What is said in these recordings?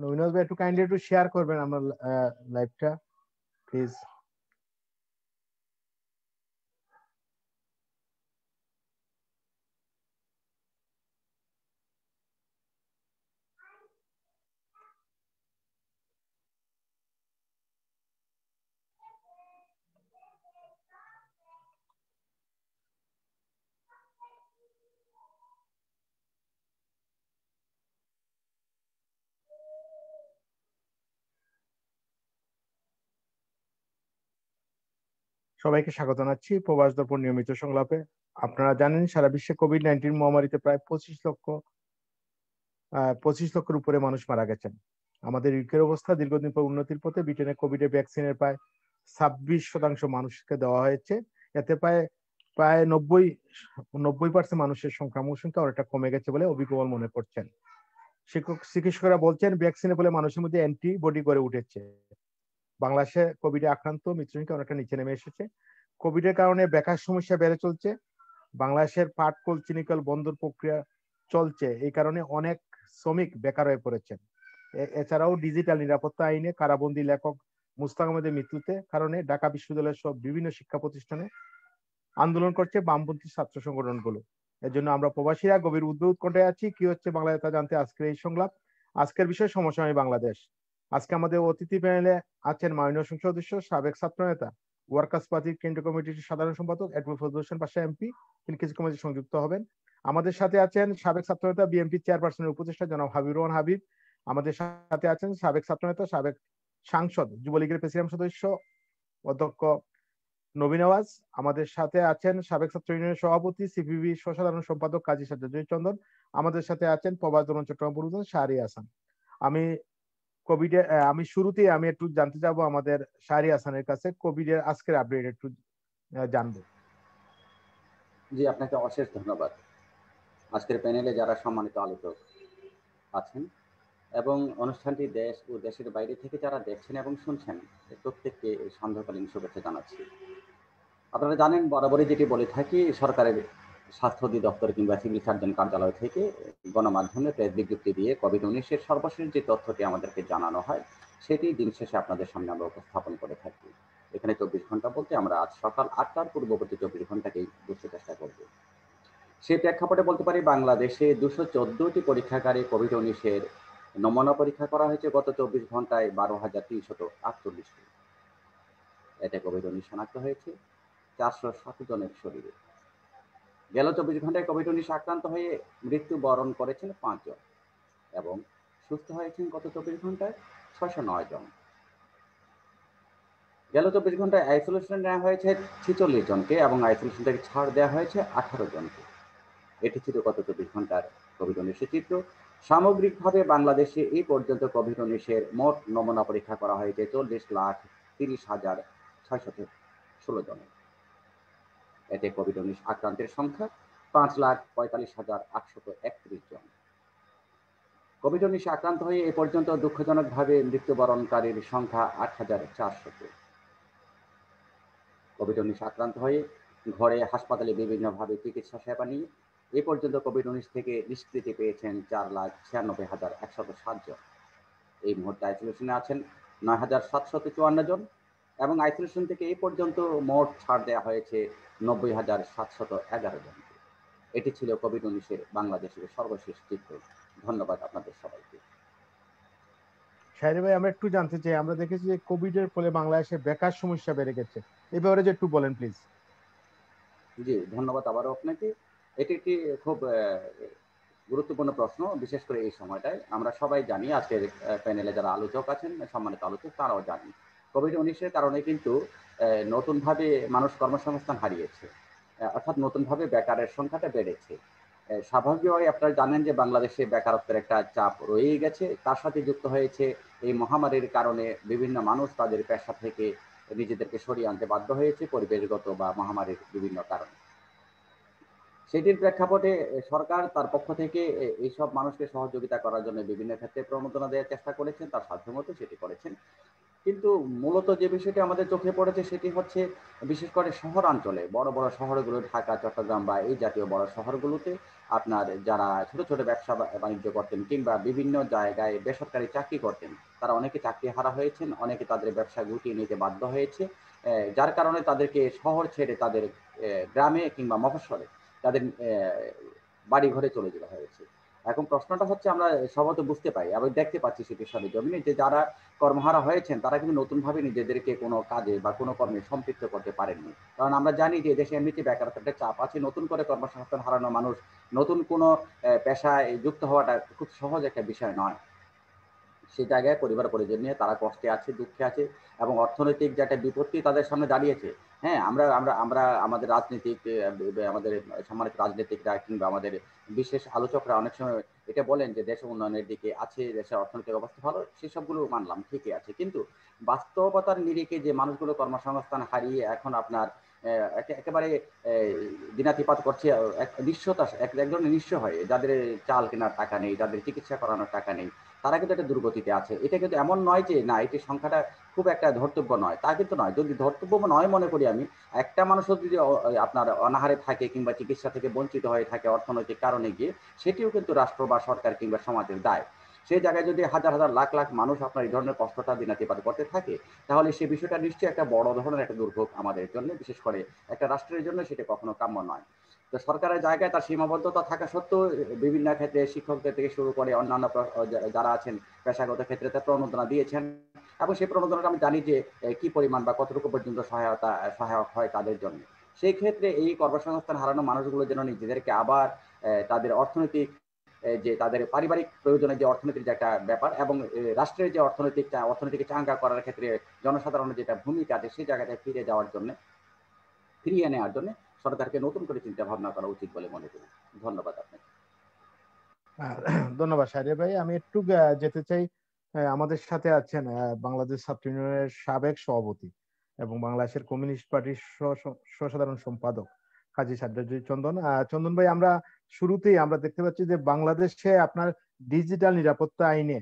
নবীনজ ভাই একটু কাইন্ডলি একটু শেয়ার করবেন আমার লাইভটা প্লিজ। সবাইকে স্বাগত জানাচ্ছি প্রবাস দর্পণ নিয়মিত সংলাপে। আপনারা জানেন সারা বিশ্বে কোভিড-19 মহামারীতে প্রায় 25 লক্ষের উপরে মানুষ মারা গেছেন। আমাদের ইউকের অবস্থা দীর্ঘদিন পর উন্নতির পথে। ব্রিটেনে কোভিডের ভ্যাকসিনের প্রায় 26% মানুষকে দেওয়া হয়েছে। এতে প্রায় 90% মানুষের সংক্রমণ সংখ্যা অনেকটা কমে গেছে বলে অভিজ্ঞতা মনে করছেন। চিকিৎসকরা বলছেন ভ্যাকসিনের ফলে মানুষের মধ্যে অ্যান্টিবডি গড়ে উঠেছে। বাংলাদেশে কোভিডে আক্রান্ত মৃত্যুর সংখ্যা অনেকটা নিচে নেমে এসেছে। কোভিডের কারণে বেকার সমস্যা বেড়ে চলছে। বাংলাদেশের পাটকল চিনিকল বন্দর প্রক্রিয়া চলছে, এই কারণে অনেক শ্রমিক বেকার হয়ে পড়েছেন। এছাড়াও ডিজিটাল নিরাপত্তা আইনে কারাবন্দী লেখক মুস্তাক আহমেদের মৃত্যুতে কারণে ঢাকা বিশ্ববিদ্যালয়ের সব বিভিন্ন শিক্ষা প্রতিষ্ঠানে আন্দোলন করছে বামপন্থী ছাত্র সংগঠনগুলো। এর জন্য আমরা প্রবাসীরা গভীর উৎকণ্ঠায় আছি। কি হচ্ছে বাংলাদেশে তা জানতে আজকের এই সংলাপ। আজকের বিষয় সমসাময়িক বাংলাদেশ। আজকে আমাদের অতিথি প্যানেলে আছেন মাননীয় সংসদ সদস্য সাবেক ছাত্রনেতা ওয়ার্কার্স পার্টির কেন্দ্রীয় কমিটির সাধারণ সম্পাদক অ্যাডভোকেট ফজলুল হোসেন পাশা এমপি, তিনি কিছুক্ষণ মধ্যে সংযুক্ত হবেন। আমাদের সাথে আছেন সাবেক ছাত্রনেতা বিএনপি চেয়ারপারসনের উপদেষ্টা জনাব হাবিবুর রহমান হাবিব। আমাদের সাথে আছেন সাবেক ছাত্রনেতা সাবেক সাংসদ যুবলীগের প্রেসিডেন্ট সদস্য অধ্যক্ষ নবী নওয়াজ। আমাদের সাথে আছেন সাবেক ছাত্র ইউনিয়নের সভাপতি সিপিবি সাধারণ সম্পাদক কাজী সাজ্জাদ চন্দন। আমাদের সাথে আছেন প্রবাস দরুন চট্টগ্রাম পৌরসভার শাহরি হাসান। আমি শুরুতেই একটু জানতে চাবো আমাদের শাহরি হাসানের কাছে কোভিডের আজকের আপডেট একটু জানবো। জি, আপনাকে অশেষ ধন্যবাদ। আজকের প্যানেলে যারা সম্মানিত আলোচক আছেন এবং অনুষ্ঠানটি দেশ ও দেশের বাইরে থেকে যারা দেখছেন এবং শুনছেন, প্রত্যেককে সান্ধ্যকালীন শুভেচ্ছা জানাচ্ছি। আপনারা জানেন বরাবরই যেটি বলে থাকি, সরকারের স্বাস্থ্য অধিদপ্তর কিংবা সিভিল সার্জন কার্যালয় থেকে গণমাধ্যমে প্রেস বিজ্ঞপ্তি দিয়ে কোভিড-19 সর্বশেষ যে তথ্যটি আমাদেরকে জানানো হয় সেটি দিন শেষে আপনাদের সামনে আমরা উপস্থাপন করে থাকি। এখানে 24 ঘন্টা বলতে আমরা আজ সকাল 8টার পূর্ববর্তী 24 ঘন্টাকেই বুঝতে চেষ্টা করব। সেই প্রেক্ষাপটে বলতে পারি বাংলাদেশে 214টি পরীক্ষাগারে কোভিড-19 নমুনা পরীক্ষা করা হয়েছে গত 24 ঘন্টায় 12,348টি। এতে কোভিড-19 শনাক্ত হয়েছে 407 জনের শরীরে। গেল 24 ঘন্টায় কোভিড-19 আক্রান্ত হয়ে মৃত্যুবরণ করেছেন 5 জন এবং সুস্থ হয়েছেন গত 24 ঘন্টায় 609 জন। গেল 24 ঘন্টায় আইসোলেশনে নেওয়া হয়েছে 46 জনকে এবং আইসোলেশন থেকে ছাড় দেওয়া হয়েছে 18 জনকে। এটি ছিল গত 24 ঘন্টার কোভিড-19 চিত্র। সামগ্রিকভাবে বাংলাদেশে এই পর্যন্ত কোভিড-19 মোট নমুনা পরীক্ষা করা হয়েছে 40,30,616 জনের। এতে কোভিড-19 আক্রান্তের সংখ্যা 5,45,831 জন। কোভিড-19 আক্রান্ত হয়ে এ পর্যন্ত দুঃখজনকভাবে মৃত্যুবরণকারীর সংখ্যা 8,400। কোভিড-19 আক্রান্ত হয়ে ঘরে হাসপাতালে বিভিন্নভাবে চিকিৎসা সেবা নিয়ে এ পর্যন্ত কোভিড-19 থেকে নিষ্কৃতি পেয়েছেন 4,96,107 জন। এই মুহূর্তে আইসোলেশনে আছেন 9,754 জন এবং আইসোলেশন থেকে এই পর্যন্ত মোট ছাড় দেওয়া হয়েছে 90,711 জনকে। এটি ছিল কোভিড-19 বাংলাদেশের সর্বশেষ চিত্র। ধন্যবাদ আপনাদের সবাইকে। শাহরি ভাই, আমরা একটু জানতে চাই, আমরা দেখেছি যে কোভিডের ফলে বাংলাদেশে বেকার সমস্যা বেড়ে গেছে, এই ব্যাপারে যে একটু বলেন প্লিজ। জি, ধন্যবাদ আবারও আপনাকে। এটি একটি খুব গুরুত্বপূর্ণ প্রশ্ন, বিশেষ করে এই সময়টায়। আমরা সবাই জানি, আজকের প্যানেলে যারা আলোচক আছেন, সম্মানিত আলোচক, তারাও জানি কোভিড-19 কারণে কিন্তু নতুনভাবে মানুষ কর্মসংস্থান হারিয়েছে, অর্থাৎ নতুনভাবে বেকারের সংখ্যাটা বেড়েছে। স্বাভাবিকভাবে আপনারা জানেন যে বাংলাদেশে বেকারত্বের একটা চাপ রয়েই গেছে। তার সাথে যুক্ত হয়েছে এই মহামারীর কারণে বিভিন্ন মানুষ তাদের পেশা থেকে নিজেদেরকে সরিয়ে আনতে বাধ্য হয়েছে পরিবেশগত বা মহামারীর বিভিন্ন কারণে। সেটির প্রেক্ষাপটে সরকার তার পক্ষ থেকে এইসব মানুষকে সহযোগিতা করার জন্য বিভিন্ন ক্ষেত্রে প্রণোদনা দেওয়ার চেষ্টা করেছেন, তার সাধ্যমতো সেটি করেছেন। কিন্তু মূলত যে বিষয়টি আমাদের চোখে পড়েছে সেটি হচ্ছে বিশেষ করে শহরাঞ্চলে, বড় বড় শহরগুলো, ঢাকা, চট্টগ্রাম বা এই জাতীয় বড় শহরগুলোতে আপনার যারা ছোট ছোট ব্যবসা বাণিজ্য করতেন কিংবা বিভিন্ন জায়গায় বেসরকারি চাকরি করতেন, তারা অনেকে চাকরি হারা হয়েছেন, অনেকে তাদের ব্যবসা গুটিয়ে নিতে বাধ্য হয়েছে, যার কারণে তাদেরকে শহর ছেড়ে তাদের গ্রামে কিংবা মফস্বলে তাদের বাড়ি ঘরে চলে যেতে হয়েছে। এখন প্রশ্নটা হচ্ছে, আমরা সবাই তো বুঝতে পাই এবং দেখতে পাচ্ছি সেটি সরেজমিনে যে যারা কর্মহারা হয়েছেন তারা কিন্তু নতুনভাবে নিজেদেরকে কোনো কাজে বা কোনো কর্মে সম্পৃক্ত করতে পারেননি। কারণ আমরা জানি যে দেশে এমনিতে বেকারত্বের চাপ আছে, নতুন করে কর্মসংস্থান হারানো মানুষ নতুন কোনো পেশায় যুক্ত হওয়াটা খুব সহজ একটা বিষয় নয়। সেই জায়গায় পরিবার পরিজন নিয়ে তারা কষ্টে আছে, দুঃখে আছে এবং অর্থনৈতিক যে একটা বিপত্তি তাদের সামনে দাঁড়িয়েছে। হ্যাঁ, আমরা আমরা আমরা আমাদের রাজনীতিক আমাদের সম্মানিত রাজনীতিকরা কিংবা আমাদের বিশেষ আলোচকরা অনেক সময় এটা বলেন যে দেশ উন্নয়নের দিকে আছে, দেশের অর্থনৈতিক অবস্থা ভালো, সেসবগুলো মানলাম, ঠিকই আছে। কিন্তু বাস্তবতার নিরিখে যে মানুষগুলো কর্মসংস্থান হারিয়ে এখন আপনার একেবারে দিনাতিপাত করছে, নিঃস্বতা, এক ধরনের নিঃস্ব হয়ে, যাদের চাল কেনার টাকা নেই, যাদের চিকিৎসা করানোর টাকা নেই, তারা কিন্তু একটা দুর্গতিতে আছে। এটা কিন্তু এমন নয় যে না এটি সংখ্যাটা খুব একটা ধর্তব্য নয়, তা কিন্তু নয়। যদি ধর্তব্য নয় মনে করি আমি, একটা মানুষও যদি আপনার অনাহারে থাকে কিংবা চিকিৎসা থেকে বঞ্চিত হয়ে থাকে অর্থনৈতিক কারণে গিয়ে, সেটিও কিন্তু রাষ্ট্র বা সরকার কিংবা সমাজের দায়। সেই জায়গায় যদি হাজার হাজার লাখ লাখ মানুষ আপনার এই ধরনের কষ্টটা দিনাতিপাত করতে থাকে, তাহলে সেই বিষয়টা নিশ্চয়ই একটা বড় ধরনের একটা দুর্ভোগ আমাদের জন্য, বিশেষ করে একটা রাষ্ট্রের জন্য সেটা কখনো কাম্য নয়। তো সরকারের জায়গায় তার সীমাবদ্ধতা থাকা সত্ত্বেও বিভিন্ন ক্ষেত্রে শিক্ষকদের থেকে শুরু করে অন্যান্য যারা আছেন পেশাগত ক্ষেত্রে তার প্রণোদনা দিয়েছেন এবং সেই প্রণোদনাটা আমি জানি যে কি পরিমাণ বা কতটুকু পর্যন্ত সহায়ক হয় তাদের জন্য। সেই ক্ষেত্রে এই কর্মসংস্থান হারানো মানুষগুলো যেন নিজেদেরকে আবার তাদের অর্থনৈতিক যে তাদের পারিবারিক প্রয়োজনে যে অর্থনীতির যে একটা ব্যাপার এবং রাষ্ট্রের যে অর্থনীতিকে চাঙ্গা করার ক্ষেত্রে জনসাধারণের যেটা ভূমিকা আছে সেই জায়গাটায় ফিরিয়ে নেওয়ার জন্য সরকারকে নতুন করে চিন্তা ভাবনা করা উচিত বলে মনে করি। ধন্যবাদ আপনাকে। ধন্যবাদ শাহরিয়ার ভাই। আমি একটু যেতে চাই, আমাদের সাথে আছেন বাংলাদেশ ছাত্র ইউনিয়নের সাবেক সভাপতি এবং বাংলাদেশের কমিউনিস্ট পার্টির সাধারণ সম্পাদক কাজী সাজ্জাদ চন্দন। চন্দন ভাই, আমরা শুরুতেই আমরা দেখতে পাচ্ছি যে বাংলাদেশে আপনার ডিজিটাল নিরাপত্তা আইনে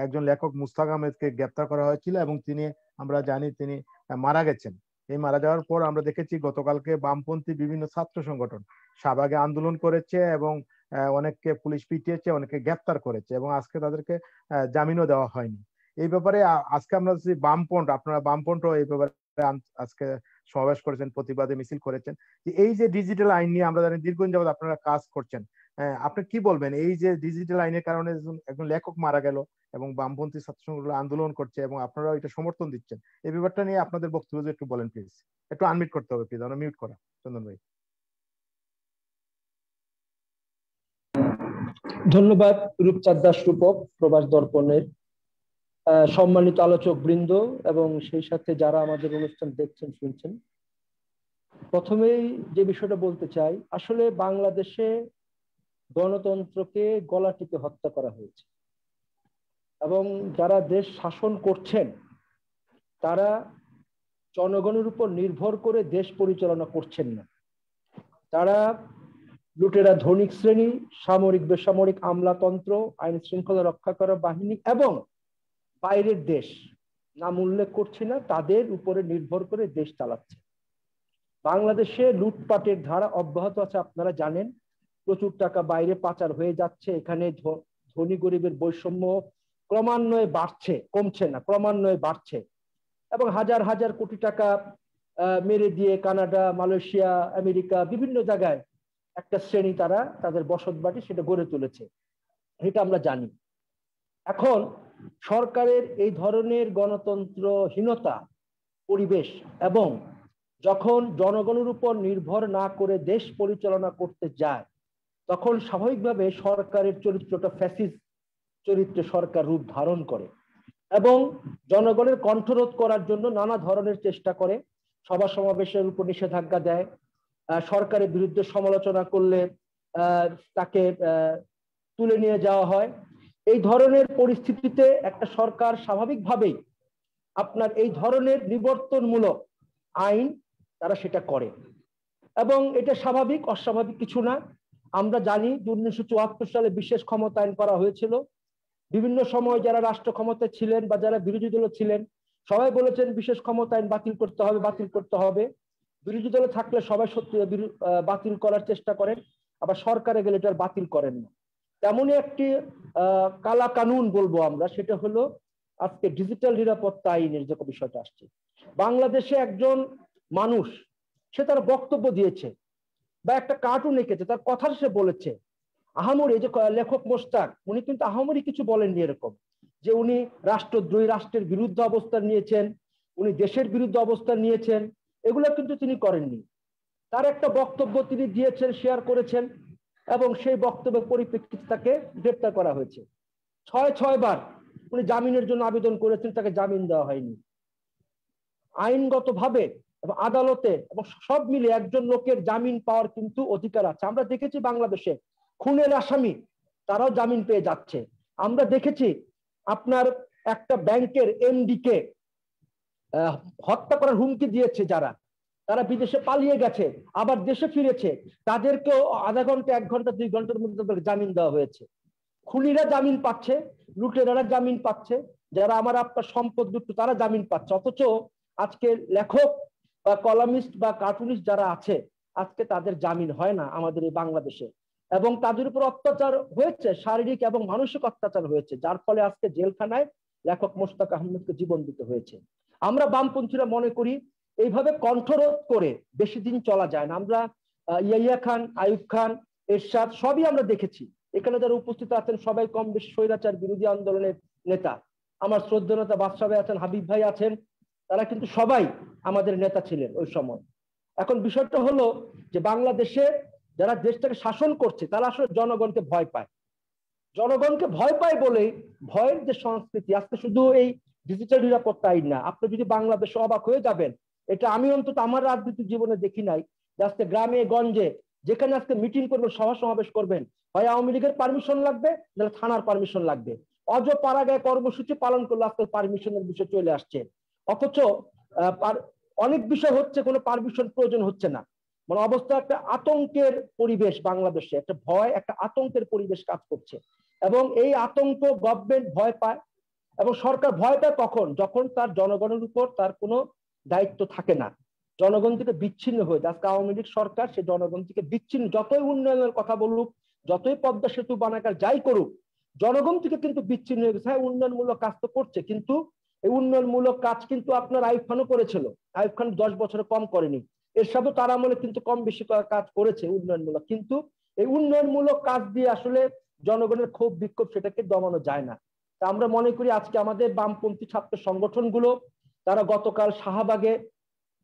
একজন লেখক মুস্তাক আহমেদকে গ্রেপ্তার করা হয়েছিল এবং তিনি, আমরা জানি তিনি মারা গেছেন। এই মারা যাওয়ার পর আমরা দেখেছি গতকালকে বামপন্থী বিভিন্ন ছাত্র সংগঠন শাহবাগে আন্দোলন করেছে এবং অনেককে পুলিশ পিটিয়েছে, অনেকে গ্রেপ্তার করেছে এবং আজকে তাদেরকে জামিনও দেওয়া হয়নি। এই ব্যাপারে আজকে আমরা যদি বামপন্থ, আপনারা বামপন্থ এই ব্যাপারে আজকে সমাবেশ করেছেন, প্রতিবাদে মিছিল করেছেন, যে এই যে ডিজিটাল আইন নিয়ে আমরা জানি দীর্ঘদিন যাবত আপনারা কাজ করছেন, আপনি কি বলবেন? এই যে ডিজিটাল আইনের কারণে একজন লেখক মারা গেল এবং বামপন্থী ছাত্র সংগঠন আন্দোলন করছে এবং আপনারা এটা সমর্থন দিচ্ছেন, এই ব্যাপারটা নিয়ে আপনাদের বক্তব্য একটু বলেন প্লিজ। একটু আনমিউট করতে হবে প্লিজ, আমরা মিউট করা চন্দন ভাই। ধন্যবাদ রূপচাঁদ দাস রূপক, প্রবাস দর্পণের সম্মানিত আলোচক বৃন্দ এবং সেই সাথে যারা আমাদের অনুষ্ঠান দেখছেন শুনছেন। প্রথমেই যে বিষয়টা বলতে চাই, আসলে বাংলাদেশে গণতন্ত্রকে গলা টিপে হত্যা করা হয়েছে এবং যারা দেশ শাসন করছেন তারা জনগণের উপর নির্ভর করে দেশ পরিচালনা করছেন না। তারা লুটেরা ধনিক শ্রেণী, সামরিক বেসামরিক আমলাতন্ত্র, আইন শৃঙ্খলা রক্ষা করা বাহিনী এবং বাইরের দেশ, নাম উল্লেখ করছি না, তাদের উপরে নির্ভর করে দেশ চালাচ্ছে। বাংলাদেশে লুটপাটের ধারা অব্যাহত আছে, আপনারা জানেন। প্রচুর টাকা বাইরে পাচার হয়ে যাচ্ছে। এখানে ধনী গরিবের বৈষম্য ক্রমান্বয়ে বাড়ছে, কমছে না, ক্রমান্বয়ে বাড়ছে এবং হাজার হাজার কোটি টাকা মেরে দিয়ে কানাডা, মালয়েশিয়া, আমেরিকা বিভিন্ন জায়গায় একটা শ্রেণী তারা তাদের বসত বাড়ি সেটা গড়ে তুলেছে, এটা আমরা জানি। এখন সরকারের এই ধরনের গণতন্ত্রহীনতা পরিবেশ এবং যখন জনগণের উপর নির্ভর না করে দেশ পরিচালনা করতে যায়, তখন স্বাভাবিকভাবে সরকারের চরিত্রটা ফ্যাসিস্ট চরিত্রে সরকার রূপ ধারণ করে এবং জনগণের কণ্ঠরোধ করার জন্য নানা ধরনের চেষ্টা করে। সভা সমাবেশের উপর নিষেধাজ্ঞা দেয়, সরকারের বিরুদ্ধে সমালোচনা করলে তাকে তুলে নিয়ে যাওয়া হয়। এই ধরনের পরিস্থিতিতে একটা সরকার স্বাভাবিকভাবেই আপনার এই ধরনের নিবর্তনমূলক আইন তারা সেটা করে এবং এটা স্বাভাবিক, অস্বাভাবিক কিছু না। আমরা জানি যে 1974 সালে বিশেষ ক্ষমতায়ন করা হয়েছিল। বিভিন্ন সময় যারা রাষ্ট্র ক্ষমতায় ছিলেন বা যারা বিরোধী দলে ছিলেন সবাই বলেছেন বিশেষ ক্ষমতায়ন বাতিল করতে হবে, বাতিল করতে হবে। বিরোধী দলে থাকলে সবাই সত্যি বাতিল করার চেষ্টা করেন, আবার সরকারে গেলে এটা বাতিল করেন না। তেমনই একটি কালা কানুন বলবো আমরা, সেটা হলো আজকে ডিজিটাল নিরাপত্তা আইনের যে বিষয়টা আসছে। বাংলাদেশে একজন মানুষ সে তার বক্তব্য দিয়েছে বা একটা কার্টুন এঁকেছে, তার কথা সে বলেছে, আহামরি, এই যে লেখক মোশতাক, উনি কিন্তু আহামরি কিছু বলেননি এরকম যে উনি রাষ্ট্রদ্রোহী, রাষ্ট্রের বিরুদ্ধে অবস্থান নিয়েছেন, উনি দেশের বিরুদ্ধে অবস্থান নিয়েছেন, এগুলো কিন্তু তিনি করেননি। তার একটা বক্তব্য তিনি দিয়েছেন, শেয়ার করেছেন, এবং সেই বক্তব্যের পরিপ্রেক্ষিতে তাকে গ্রেপ্তার করা হয়েছে। 6 বার উনি জামিনের জন্য আবেদন করেছেন, তাকে জামিন দেওয়া হয়নি। আইনগতভাবে এবং আদালতে এবং সব মিলে একজন লোকের জামিন পাওয়ার কিন্তু অধিকার আছে। আমরা দেখেছি বাংলাদেশে খুনের আসামি তারাও জামিন পেয়ে যাচ্ছে। আমরা দেখেছি আপনার একটা ব্যাংকের এমডি কে হত্যা করার হুমকি দিয়েছে যারা, তারা বিদেশে পালিয়ে গেছে, আবার দেশে ফিরেছে, তাদেরকেও আধা ঘন্টা, 1 ঘন্টা, 2 ঘন্টার মধ্যে জামিন দেওয়া হয়েছে। খুনিরা জামিন পাচ্ছে, লুটেরারা জামিন পাচ্ছে, যারা আমার আপনার সম্পদ লুটতো তারা জামিন পাচ্ছে। অথচ আজকে লেখক বা কলামিস্ট বা কার্টুনিস্ট যারা আছে আজকে তাদের জামিন হয় না আমাদের এই বাংলাদেশে, এবং তাদের উপর অত্যাচার হয়েছে, শারীরিক এবং মানসিক অত্যাচার হয়েছে, যার ফলে আজকে জেলখানায় লেখক মোশতাক আহমেদকে জীবন দিতে হয়েছে। আমরা বামপন্থীরা মনে করি এইভাবে কণ্ঠরোধ করে বেশি দিন চলা যায় না। আমরা ইয়াহিয়া খান, আইয়ুব খান, এরশাদ সবই আমরা দেখেছি, এখানে যারা উপস্থিত আছেন সবাই কম বেশি স্বৈরাচার বিরোধী আন্দোলনের নেতা। আমার শ্রদ্ধেয় নেতা বাদশা ভাই আছেন, হাবিব ভাই আছেন, তারা কিন্তু সবাই আমাদের নেতা ছিলেন ওই সময়। এখন বিষয়টা হলো যে বাংলাদেশে যারা দেশটাকে শাসন করছে তারা আসলে জনগণকে ভয় পায়। জনগণকে ভয় পায় বলেই ভয়ের যে সংস্কৃতি, আজকে শুধু এই ডিজিটাল নিরাপত্তা আইন না, আপনি যদি বাংলাদেশে অবাক হয়ে যাবেন, এটা আমি অন্তত আমার রাজনৈতিক জীবনে দেখি নাই যে আজকে গ্রামে গঞ্জে যেখানে আজকে মিটিং করবেন, সভা সমাবেশ করবেন, হয় আওয়ামী লীগের পারমিশন লাগবে, নাহলে থানার পারমিশন লাগবে। অজ পাড়াগায় কর্মসূচি পালন করলে আজকে পারমিশনের বিষয় চলে আসছে। অথচ অনেক বিষয় হচ্ছে কোনো পারমিশন প্রয়োজন হচ্ছে না। মানে অবস্থা একটা আতঙ্কের পরিবেশ বাংলাদেশে, একটা ভয়, একটা আতঙ্কের পরিবেশ কাজ করছে, এবং এই আতঙ্ক গভর্নমেন্ট ভয় পায় এবং সরকার ভয় পায় কখন, যখন তার জনগণের উপর তার কোনো দায়িত্ব থাকে না, জনগণ থেকে বিচ্ছিন্ন হয়ে যায়। আজকে আওয়ামী লীগ সরকার সে জনগণ থেকে বিচ্ছিন্ন, যতই উন্নয়নের কথা বলুক, যতই পদ্মা সেতু বানাকার যাই করুক, জনগণ থেকে কিন্তু বিচ্ছিন্ন হয়ে গেছে। হ্যাঁ, উন্নয়নমূলক কাজ তো করছে, কিন্তু এই উন্নয়নমূলক কাজ কিন্তু আপনার আইয়ুব খানও করেছিল, আইয়ুব খান 10 বছরে কম করেনি, এরশাদও তার আমলে কিন্তু কম বেশি কাজ করেছে উন্নয়নমূলক, কিন্তু এই উন্নয়নমূলক কাজ দিয়ে আসলে জনগণের ক্ষোভ বিক্ষোভ সেটাকে দমানো যায় না। তা আমরা মনে করি আজকে আমাদের বামপন্থী ছাত্র সংগঠনগুলো তারা গতকাল শাহবাগে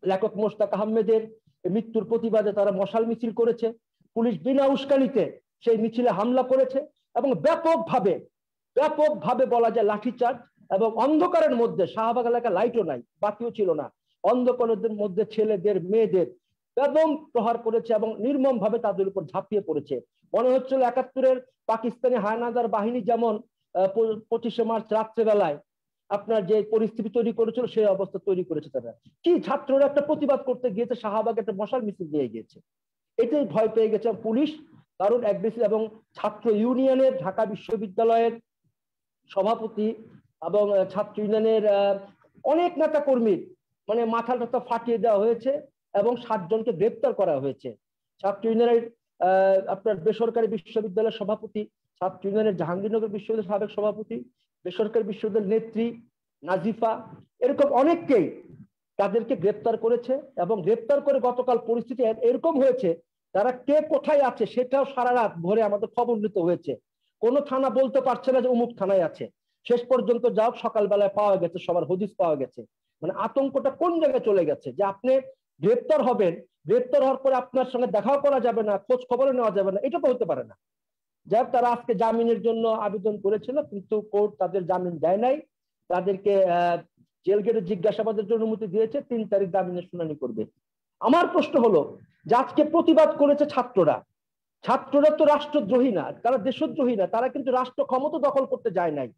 লেখক মোশতাক আহমেদের মৃত্যুর প্রতিবাদে তারা মশাল মিছিল করেছে, পুলিশ বিনা উস্কানিতে সেই মিছিলে হামলা করেছে, এবং ব্যাপকভাবে বলা যায় লাঠিচার্জ, এবং অন্ধকারের মধ্যে, শাহবাগ এলাকায় লাইটও নাই, বাতিও ছিল না, অন্ধকারের মধ্যে ছেলেদের মেয়েদের বেদম প্রহার করেছে এবং নির্মম ভাবে তাদের উপর ঝাঁপিয়ে পড়েছে। মনে হচ্ছিল 71-এর পাকিস্তানি হায়নাদার বাহিনী যেমন 25শে মার্চ রাত্রেবেলায় আপনার যে পরিস্থিতি তৈরি করেছিল সেই অবস্থা তৈরি করেছে তারা। কি ছাত্ররা একটা প্রতিবাদ করতে গিয়েছে, শাহবাগে একটা মশাল মিছিল দিয়ে গিয়েছে, এটাই ভয় পেয়ে গেছে পুলিশ, কারণ একবেশি। এবং ছাত্র ইউনিয়নের, ঢাকা বিশ্ববিদ্যালয়ের সভাপতি এবং ছাত্র ইউনিয়নের অনেক নেতা কর্মীর মানে মাথা ফাটিয়ে দেওয়া হয়েছে এবং 7 জনকে গ্রেপ্তার করা হয়েছে। ছাত্র ইউনিয়নের আপনার বেসরকারি বিশ্ববিদ্যালয়ের সভাপতি, ছাত্র ইউনিয়নের জাহাঙ্গীরনগর বিশ্ববিদ্যালয়ের সাবেক সভাপতি, বেসরকারি বিশ্ববিদ্যালয়ের নেত্রী নাজিফা, এরকম অনেককেই তাদেরকে গ্রেপ্তার করেছে। এবং গ্রেপ্তার করে গতকাল পরিস্থিতি এরকম হয়েছে, তারা কে কোথায় আছে সেটাও সারা রাত ভোরে আমাদের খবর নিতে হয়েছে। কোনো থানা বলতে পারছে না যে অমুক থানায় আছে, শেষ পর্যন্ত যাও সকালবেলায় পাওয়া গেছে, সবার হদিস পাওয়া গেছে। মানে আতঙ্কটা কোন জায়গায় চলে গেছে যে আপনি গ্রেপ্তার হবেন, গ্রেপ্তার হওয়ার পরে আপনার সঙ্গে দেখাও করা যাবে না, খোঁজ খবরও নেওয়া যাবে না, এটা তো হতে পারে না। যাই তারা আজকে জামিনের জন্য আবেদন করেছিল, কিন্তু কোর্ট তাদের জামিন দেয় নাই, তাদেরকে জেল গেটে জিজ্ঞাসাবাদের জন্য অনুমতি দিয়েছে, 3 তারিখ জামিনের শুনানি করবে। আমার প্রশ্ন হলো যে আজকে প্রতিবাদ করেছে ছাত্ররা, ছাত্ররা তো রাষ্ট্রদ্রোহী না, তারা দেশদ্রোহী না, তারা কিন্তু রাষ্ট্র ক্ষমতা দখল করতে যায় নাই,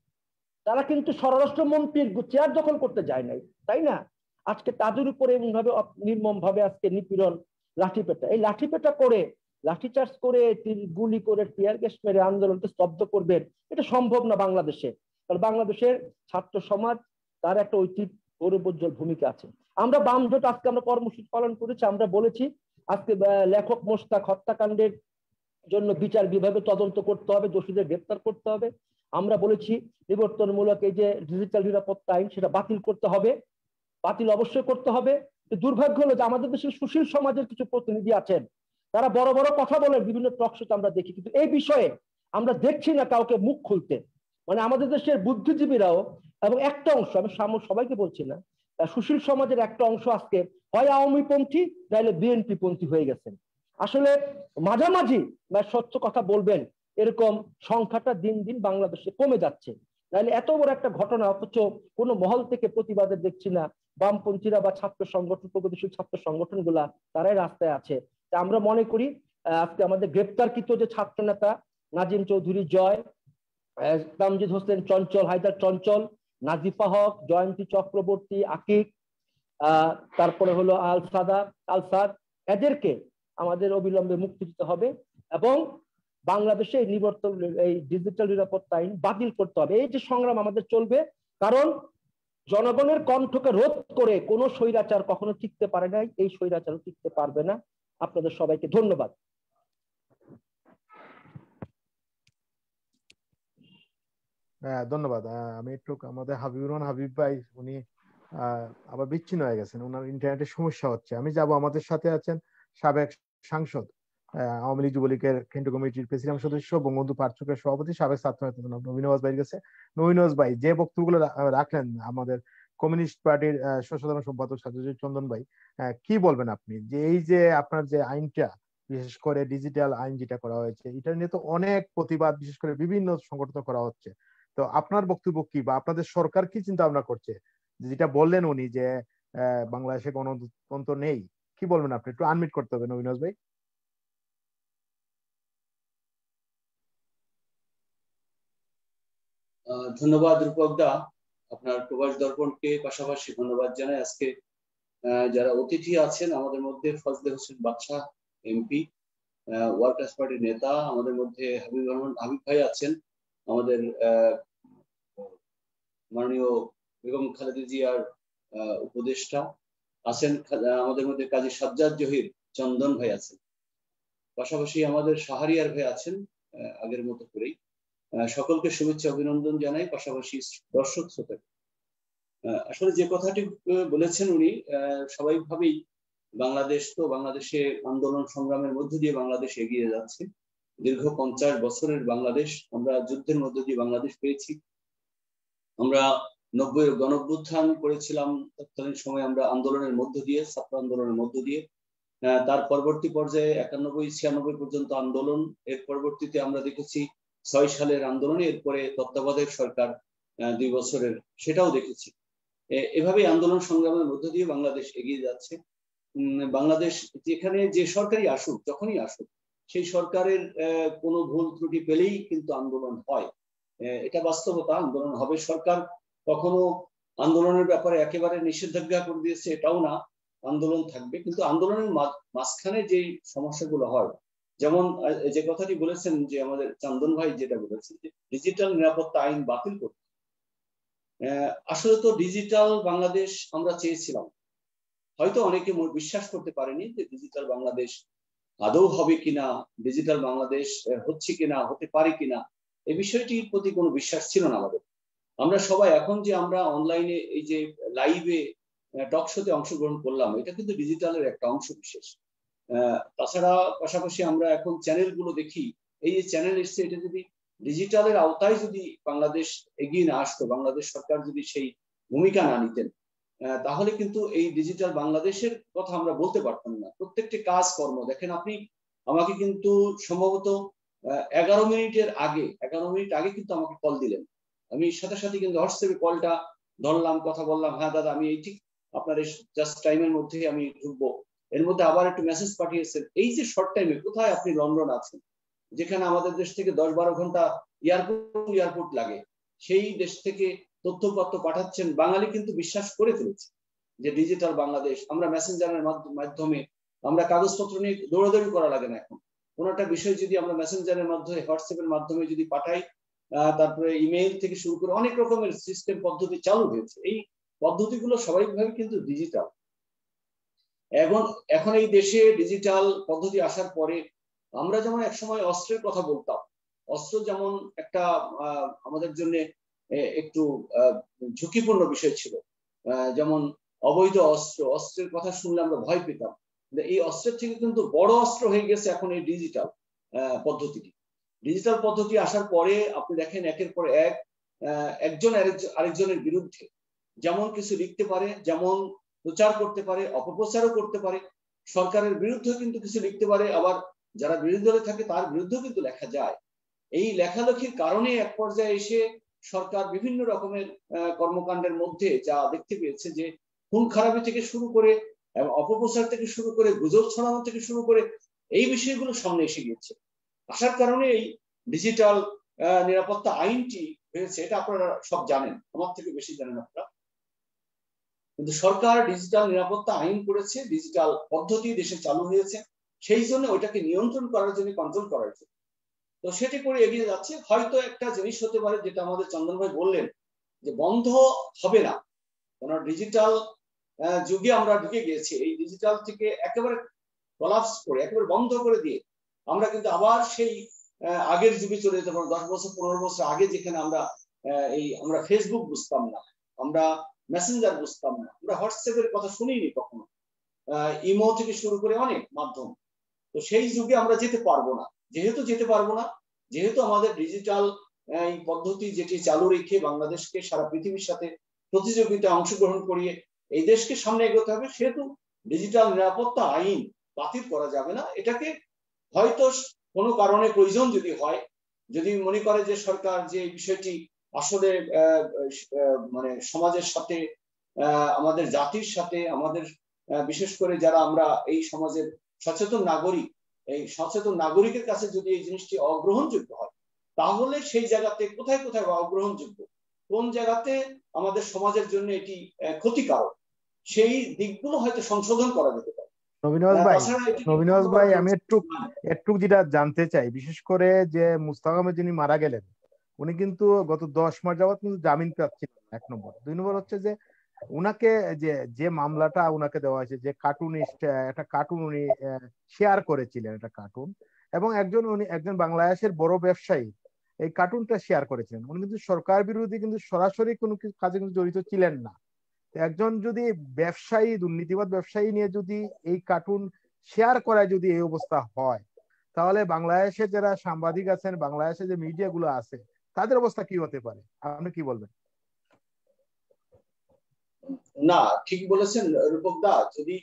তারা কিন্তু স্বরাষ্ট্রমন্ত্রীর চেয়ার দখল করতে যায় নাই, তাই না? আজকে তাদের উপরে এমন ভাবে নির্মম ভাবে আজকে নিপীড়ন লাঠিপেটা, এই লাঠিপেটা করে, লাঠিচার্জ করে, গুলি করে, টিয়ার গ্যাস মেরে আন্দোলনকে স্তব্ধ করবেন, এটা সম্ভব না বাংলাদেশে। কারণ বাংলাদেশের ছাত্র সমাজ তার একটা গৌরবোজ্জ্বল ভূমিকা আছে। আমরা বাম জোট আজকে আমরা কর্মসূচি পালন করেছি, আমরা বলেছি আজকে লেখক মোশতাক হত্যাকাণ্ডের জন্য বিচার বিভাগে তদন্ত করতে হবে, দোষীদের গ্রেপ্তার করতে হবে। আমরা বলেছি নিবর্তনমূলক এই যে ডিজিটাল নিরাপত্তা আইন সেটা বাতিল করতে হবে, বাতিল অবশ্যই করতে হবে। দুর্ভাগ্য হলো যে আমাদের দেশের সুশীল সমাজের কিছু প্রতিনিধি আছেন, তারা বড় বড় কথা বলেন, বিভিন্ন টক শোতে আমরা দেখি, কিন্তু এই বিষয়ে আমরা দেখছি না কাউকে মুখ খুলতে। মানে আমাদের দেশের বুদ্ধিজীবীরাও এবং একটা অংশ, আমি সবাইকে বলছি না, সুশীল সমাজের একটা অংশ আজকে হয় আওয়ামী পন্থী নাহলে বিএনপি পন্থী হয়ে গেছেন। আসলে মাঝামাঝি সত্য কথা বলবেন এরকম সংখ্যাটা দিন দিন বাংলাদেশে কমে যাচ্ছে। নাহলে এত বড় একটা ঘটনা অথচ কোনো মহল থেকে প্রতিবাদের দেখছি না। বামপন্থীরা বা ছাত্র সংগঠন, প্রগতিশীল ছাত্র সংগঠন গুলা তারাই রাস্তায় আছে। আমরা মনে করি আজকে আমাদের গ্রেপ্তারকৃত যে ছাত্র নেতা নাজিম চৌধুরী জয়, তামজিদ হোসেন চঞ্চল, হায়দার চঞ্চল, নাজিফা হক, জয়ন্তী চক্রবর্তী, আকিক, তারপরে হলো আলসাদ, এদেরকে আমাদের অবিলম্বে মুক্তি দিতে হবে এবং বাংলাদেশে এই ডিজিটাল নিরাপত্তা আইন বাতিল করতে হবে। এই যে সংগ্রাম আমাদের চলবে, কারণ জনগণের কণ্ঠকে রোধ করে কোনো স্বৈরাচার কখনো টিকতে পারে নাই, এই স্বৈরাচারও টিকতে পারবে না। আপনাদের সবাইকে ধন্যবাদ। ধন্যবাদ। আমি একটু আমাদের হাবিবুর রহমান হাবিব ভাই, উনি আবার বিচ্ছিন্ন হয়ে গেছেন, ওনার ইন্টারনেটের সমস্যা হচ্ছে। আমি যাব, আমাদের সাথে আছেন সাবেক সাংসদ, আওয়ামী লীগ যুবলীগের কেন্দ্রীয় কমিটির প্রেসিডেন্ট সদস্য, বঙ্গবন্ধু পার্থক্যের সভাপতি, সাবেক ছাত্র নেতা নবীন নওয়াজ ভাইয়ের কাছে। নবীন নওয়াজ ভাই যে বক্তব্যগুলো রাখলেন, আমাদের কমিউনিস্ট পার্টির সাধারণ সম্পাদক সাজ্জাদ চন্দন ভাই, কি বলবেন আপনি যে এই যে আপনার যে আইনটা, বিশেষ করে ডিজিটাল আইন যেটা করা হয়েছে, এটা নিয়ে তো অনেক প্রতিবাদ বিশেষ করে বিভিন্ন সংগঠন করা হচ্ছে, তো আপনার বক্তব্য কি, বা আপনাদের সরকার কি চিন্তা ভাবনা করছে? যেটা বললেন উনি যে বাংলাদেশে গণতন্ত্র নেই, কি বলবেন আপনি? একটু আনমিট করতে হবে নবীন ভাই। ধন্যবাদ রূপক দা, আপনার প্রবাস দর্পণকে পাশাপাশি ধন্যবাদ জানাই। আজকে যারা অতিথি আছেন আমাদের মধ্যে, ফজলে হোসেন বাদশাহ এমপি, ওয়ার্কার্স পার্টির নেতা, আমাদের মধ্যে হাবিব ভাই আছেন, আমাদের মাননীয় বেগম খালেদা জিয়ার উপদেষ্টা আছেন, আমাদের মধ্যে কাজী সাজ্জাদ জহির চন্দন ভাই আছেন, পাশাপাশি আমাদের শাহরিয়ার ভাই আছেন আগের মতো করেই। সকলকে শুভেচ্ছা অভিনন্দন জানাই, পাশাপাশি দর্শক শ্রোতা। আসলে যে কথাটি বলেছেন উনি, স্বাভাবিকভাবেই বাংলাদেশ তো, বাংলাদেশে আন্দোলন সংগ্রামের মধ্য দিয়ে বাংলাদেশ এগিয়ে যাচ্ছে। দীর্ঘ 50 বছরের বাংলাদেশ, আমরা যুদ্ধের মধ্য দিয়ে বাংলাদেশ পেয়েছি। আমরা 90-এর গণঅভ্যুত্থান করেছিলাম, তৎকালীন সময় আমরা আন্দোলনের মধ্য দিয়ে, ছাত্র আন্দোলনের মধ্য দিয়ে, তার পরবর্তী পর্যায়ে 91-96 পর্যন্ত আন্দোলন, এর পরবর্তীতে আমরা দেখেছি 6 সালের আন্দোলনে, এরপরে তত্ত্বাবধায়ক সরকার 2 বছরের, সেটাও দেখেছি। এভাবে আন্দোলন সংগ্রামের মধ্য দিয়ে বাংলাদেশ এগিয়ে যাচ্ছে। বাংলাদেশ যেখানে যে সরকারই আসুক, যখনই আসুক, সেই সরকারের কোনো ভুল ত্রুটি পেলেই কিন্তু আন্দোলন হয়, এটা বাস্তবতা। আন্দোলন হবে। সরকার কখনো আন্দোলনের ব্যাপারে একেবারে নিষেধাজ্ঞা করে দিয়েছে এটাও না, আন্দোলন থাকবে। কিন্তু আন্দোলনের মাঝখানে যে সমস্যাগুলো হয়, যেমন যে কথাটি বলেছেন যে আমাদের চন্দন ভাই যেটা বলেছেন যে ডিজিটাল নিরাপত্তা আইন বাতিল করতে, আসলে তো ডিজিটাল বাংলাদেশ আমরা চেয়েছিলাম, হয়তো অনেকে বিশ্বাস করতে পারেনি যে ডিজিটাল বাংলাদেশ আদৌ হবে কিনা, ডিজিটাল বাংলাদেশ হচ্ছে কিনা, হতে পারে কিনা, এই বিষয়টির প্রতি কোনো বিশ্বাস ছিল না আমাদের। আমরা সবাই এখন যে আমরা অনলাইনে এই যে লাইভে টক শোতে অংশগ্রহণ করলাম, এটা কিন্তু ডিজিটালের একটা অংশ বিশেষ। তাছাড়া পাশাপাশি আমরা এখন চ্যানেলগুলো দেখি, এই যে চ্যানেল এসছে, এটা যদি ডিজিটালের আওতায় যদি বাংলাদেশ এগিয়ে না আসতো, বাংলাদেশ সরকার যদি সেই ভূমিকা না নিতেন, তাহলে কিন্তু এই ডিজিটাল বাংলাদেশের কথা আমরা বলতে পারতাম না। প্রত্যেকটি কাজকর্ম দেখেন, আপনি আমাকে কিন্তু সম্ভবত 11 মিনিট আগে কিন্তু আমাকে কল দিলেন, আমি সাথে সাথে কিন্তু হোয়াটসঅ্যাপে কলটা ধরলাম, কথা বললাম, হ্যাঁ দাদা আমি এই ঠিক আপনার জাস্ট টাইমের মধ্যে আমি ঢুকবো, এর মধ্যে আবার একটু মেসেজ পাঠিয়েছেন। এই যে শর্ট টাইমে, কোথায় আপনি লন্ডন আছেন, যেখানে আমাদের দেশ থেকে 10-12 ঘন্টা এয়ারপোর্ট লাগে, সেই দেশ থেকে তথ্যপত্র পাঠাচ্ছেন। বাঙালি কিন্তু বিশ্বাস করে ফেলেছে যে ডিজিটাল বাংলাদেশ। আমরা মেসেঞ্জারের মাধ্যমে আমরা কাগজপত্র নিয়ে দৌড়াদৌড়ি করা লাগে না এখন। কোনো একটা বিষয় যদি আমরা মেসেঞ্জারের মাধ্যমে, হোয়াটসঅ্যাপের মাধ্যমে যদি পাঠাই, তারপরে ইমেইল থেকে শুরু করে অনেক রকমের সিস্টেম পদ্ধতি চালু হয়েছে। এই পদ্ধতিগুলো স্বাভাবিকভাবে কিন্তু ডিজিটাল। এখন এই দেশে ডিজিটাল পদ্ধতি আসার পরে আমরা যেমন একসময় অস্ত্রের কথা বলতাম, অস্ত্র যেমন একটা আমাদের জন্য একটু ঝুঁকিপূর্ণ বিষয় ছিল, যেমন অবৈধ অস্ত্রের কথা শুনলে আমরা ভয় পেতাম। এই অস্ত্রের থেকে কিন্তু বড় অস্ত্র হয়ে গেছে এখন এই ডিজিটাল পদ্ধতিটি। ডিজিটাল পদ্ধতি আসার পরে আপনি দেখেন একের পর একজন আরেকজনের বিরুদ্ধে যেমন কিছু লিখতে পারে, যেমন প্রচার করতে পারে, অপপ্রচারও করতে পারে, সরকারের বিরুদ্ধে কিন্তু কিছু লিখতে পারে, আবার যারা বিরোধী দলে থাকে তার বিরুদ্ধেও কিন্তু লেখা যায়। এই লেখালেখির কারণে এক পর্যায়ে এসে সরকার বিভিন্ন রকমের কর্মকাণ্ডের মধ্যে যা দেখতে পেয়েছে যে খুন খারাপি থেকে শুরু করে এবং অপপ্রচার থেকে শুরু করে গুজব ছড়ানো থেকে শুরু করে এই বিষয়গুলো সামনে এসে গিয়েছে। আসার কারণে এই ডিজিটাল নিরাপত্তা আইনটি হয়েছে। এটা আপনারা সব জানেন, আমার থেকে বেশি জানেন আপনারা। কিন্তু সরকার ডিজিটাল নিরাপত্তা আইন করেছে, ডিজিটাল পদ্ধতি দেশে চালু হয়েছে, সেই জন্য ওইটাকে নিয়ন্ত্রণ করার জন্য, কন্ট্রোল করার জন্য। তো সেটি করে এগিয়ে যাচ্ছে। হয়তো একটা জিনিস হতে পারে যেটা আমাদের চন্দন ভাই বললেন যে বন্ধ হবে না, কারণ ডিজিটাল যুগে আমরা ঢুকে গিয়েছি। এই ডিজিটাল থেকে একেবারে কলাপস করে, একেবারে বন্ধ করে দিয়ে আমরা কিন্তু আবার সেই আগের যুগে চলে যেতে পারবো। 10 বছর 15 বছর আগে যেখানে আমরা ফেসবুক বুঝতাম না, আমরা মেসেঞ্জার বুঝতাম না, আমরা হোয়াটসঅ্যাপের কথা শুনিনি কখনো, ইমো থেকে শুরু করে অনেক মাধ্যম। তো সেই যুগে আমরা যেতে পারবো না। যেহেতু আমাদের ডিজিটাল এই পদ্ধতি যেটি চালু রেখে বাংলাদেশকে সারা পৃথিবীর সাথে প্রতিযোগিতায় অংশগ্রহণ করিয়ে এই দেশকে সামনে এগোতে হবে, সেহেতু ডিজিটাল নিরাপত্তা আইন বাতিল করা যাবে না। এটাকে হয়তো কোনো কারণে প্রয়োজন যদি হয়, যদি মনে করে যে সরকার যে বিষয়টি আসলে মানে সমাজের সাথে, আমাদের জাতির সাথে, আমাদের বিশেষ করে যারা আমরা এই সমাজের সচেতন নাগরিক, এই সচেতন নাগরিকের কাছে যদি এই জিনিসটি অগ্রহণযোগ্য হয়, তাহলে সেই জায়গাতে কোথায় কোথায় অগ্রহণযোগ্য, কোন জায়গাতে আমাদের সমাজের জন্য এটি ক্ষতিকারক, সেই দিকগুলো হয়তো সংশোধন করা যেতে পারে। নবীনজ ভাই আমি একটু যেটা জানতে চাই, বিশেষ করে যে মুস্তাক আহমেদ যিনি মারা গেলেন, উনি কিন্তু গত 10 মাস যাবত কিন্তু জামিন পাচ্ছিলেন, 1 নম্বর। 2 নম্বর হচ্ছে যে উনাকে যে মামলাটা উনাকে দেওয়া হয়েছে, যে কার্টুনিস্ট, একটা কার্টুন উনি শেয়ার করেছিলেন, একটা কার্টুন, এবং উনি একজন বাংলাদেশের বড় ব্যবসায়ী এই কার্টুনটা শেয়ার করেছিলেন। উনি কিন্তু সরকার বিরোধী কিন্তু সরাসরি কোনো কাজে কিন্তু জড়িত ছিলেন না। একজন যদি ব্যবসায়ী, দুর্নীতিবাদ ব্যবসায়ী নিয়ে যদি এই কার্টুন শেয়ার করায় যদি এই অবস্থা হয়, তাহলে বাংলাদেশে যারা সাংবাদিক আছেন, বাংলাদেশে যে মিডিয়া গুলো আছে, তাদের অবস্থা কি হতে পারে? আপনি কি বলবেন? না, ঠিক বলেছেন রূপক দা। যদি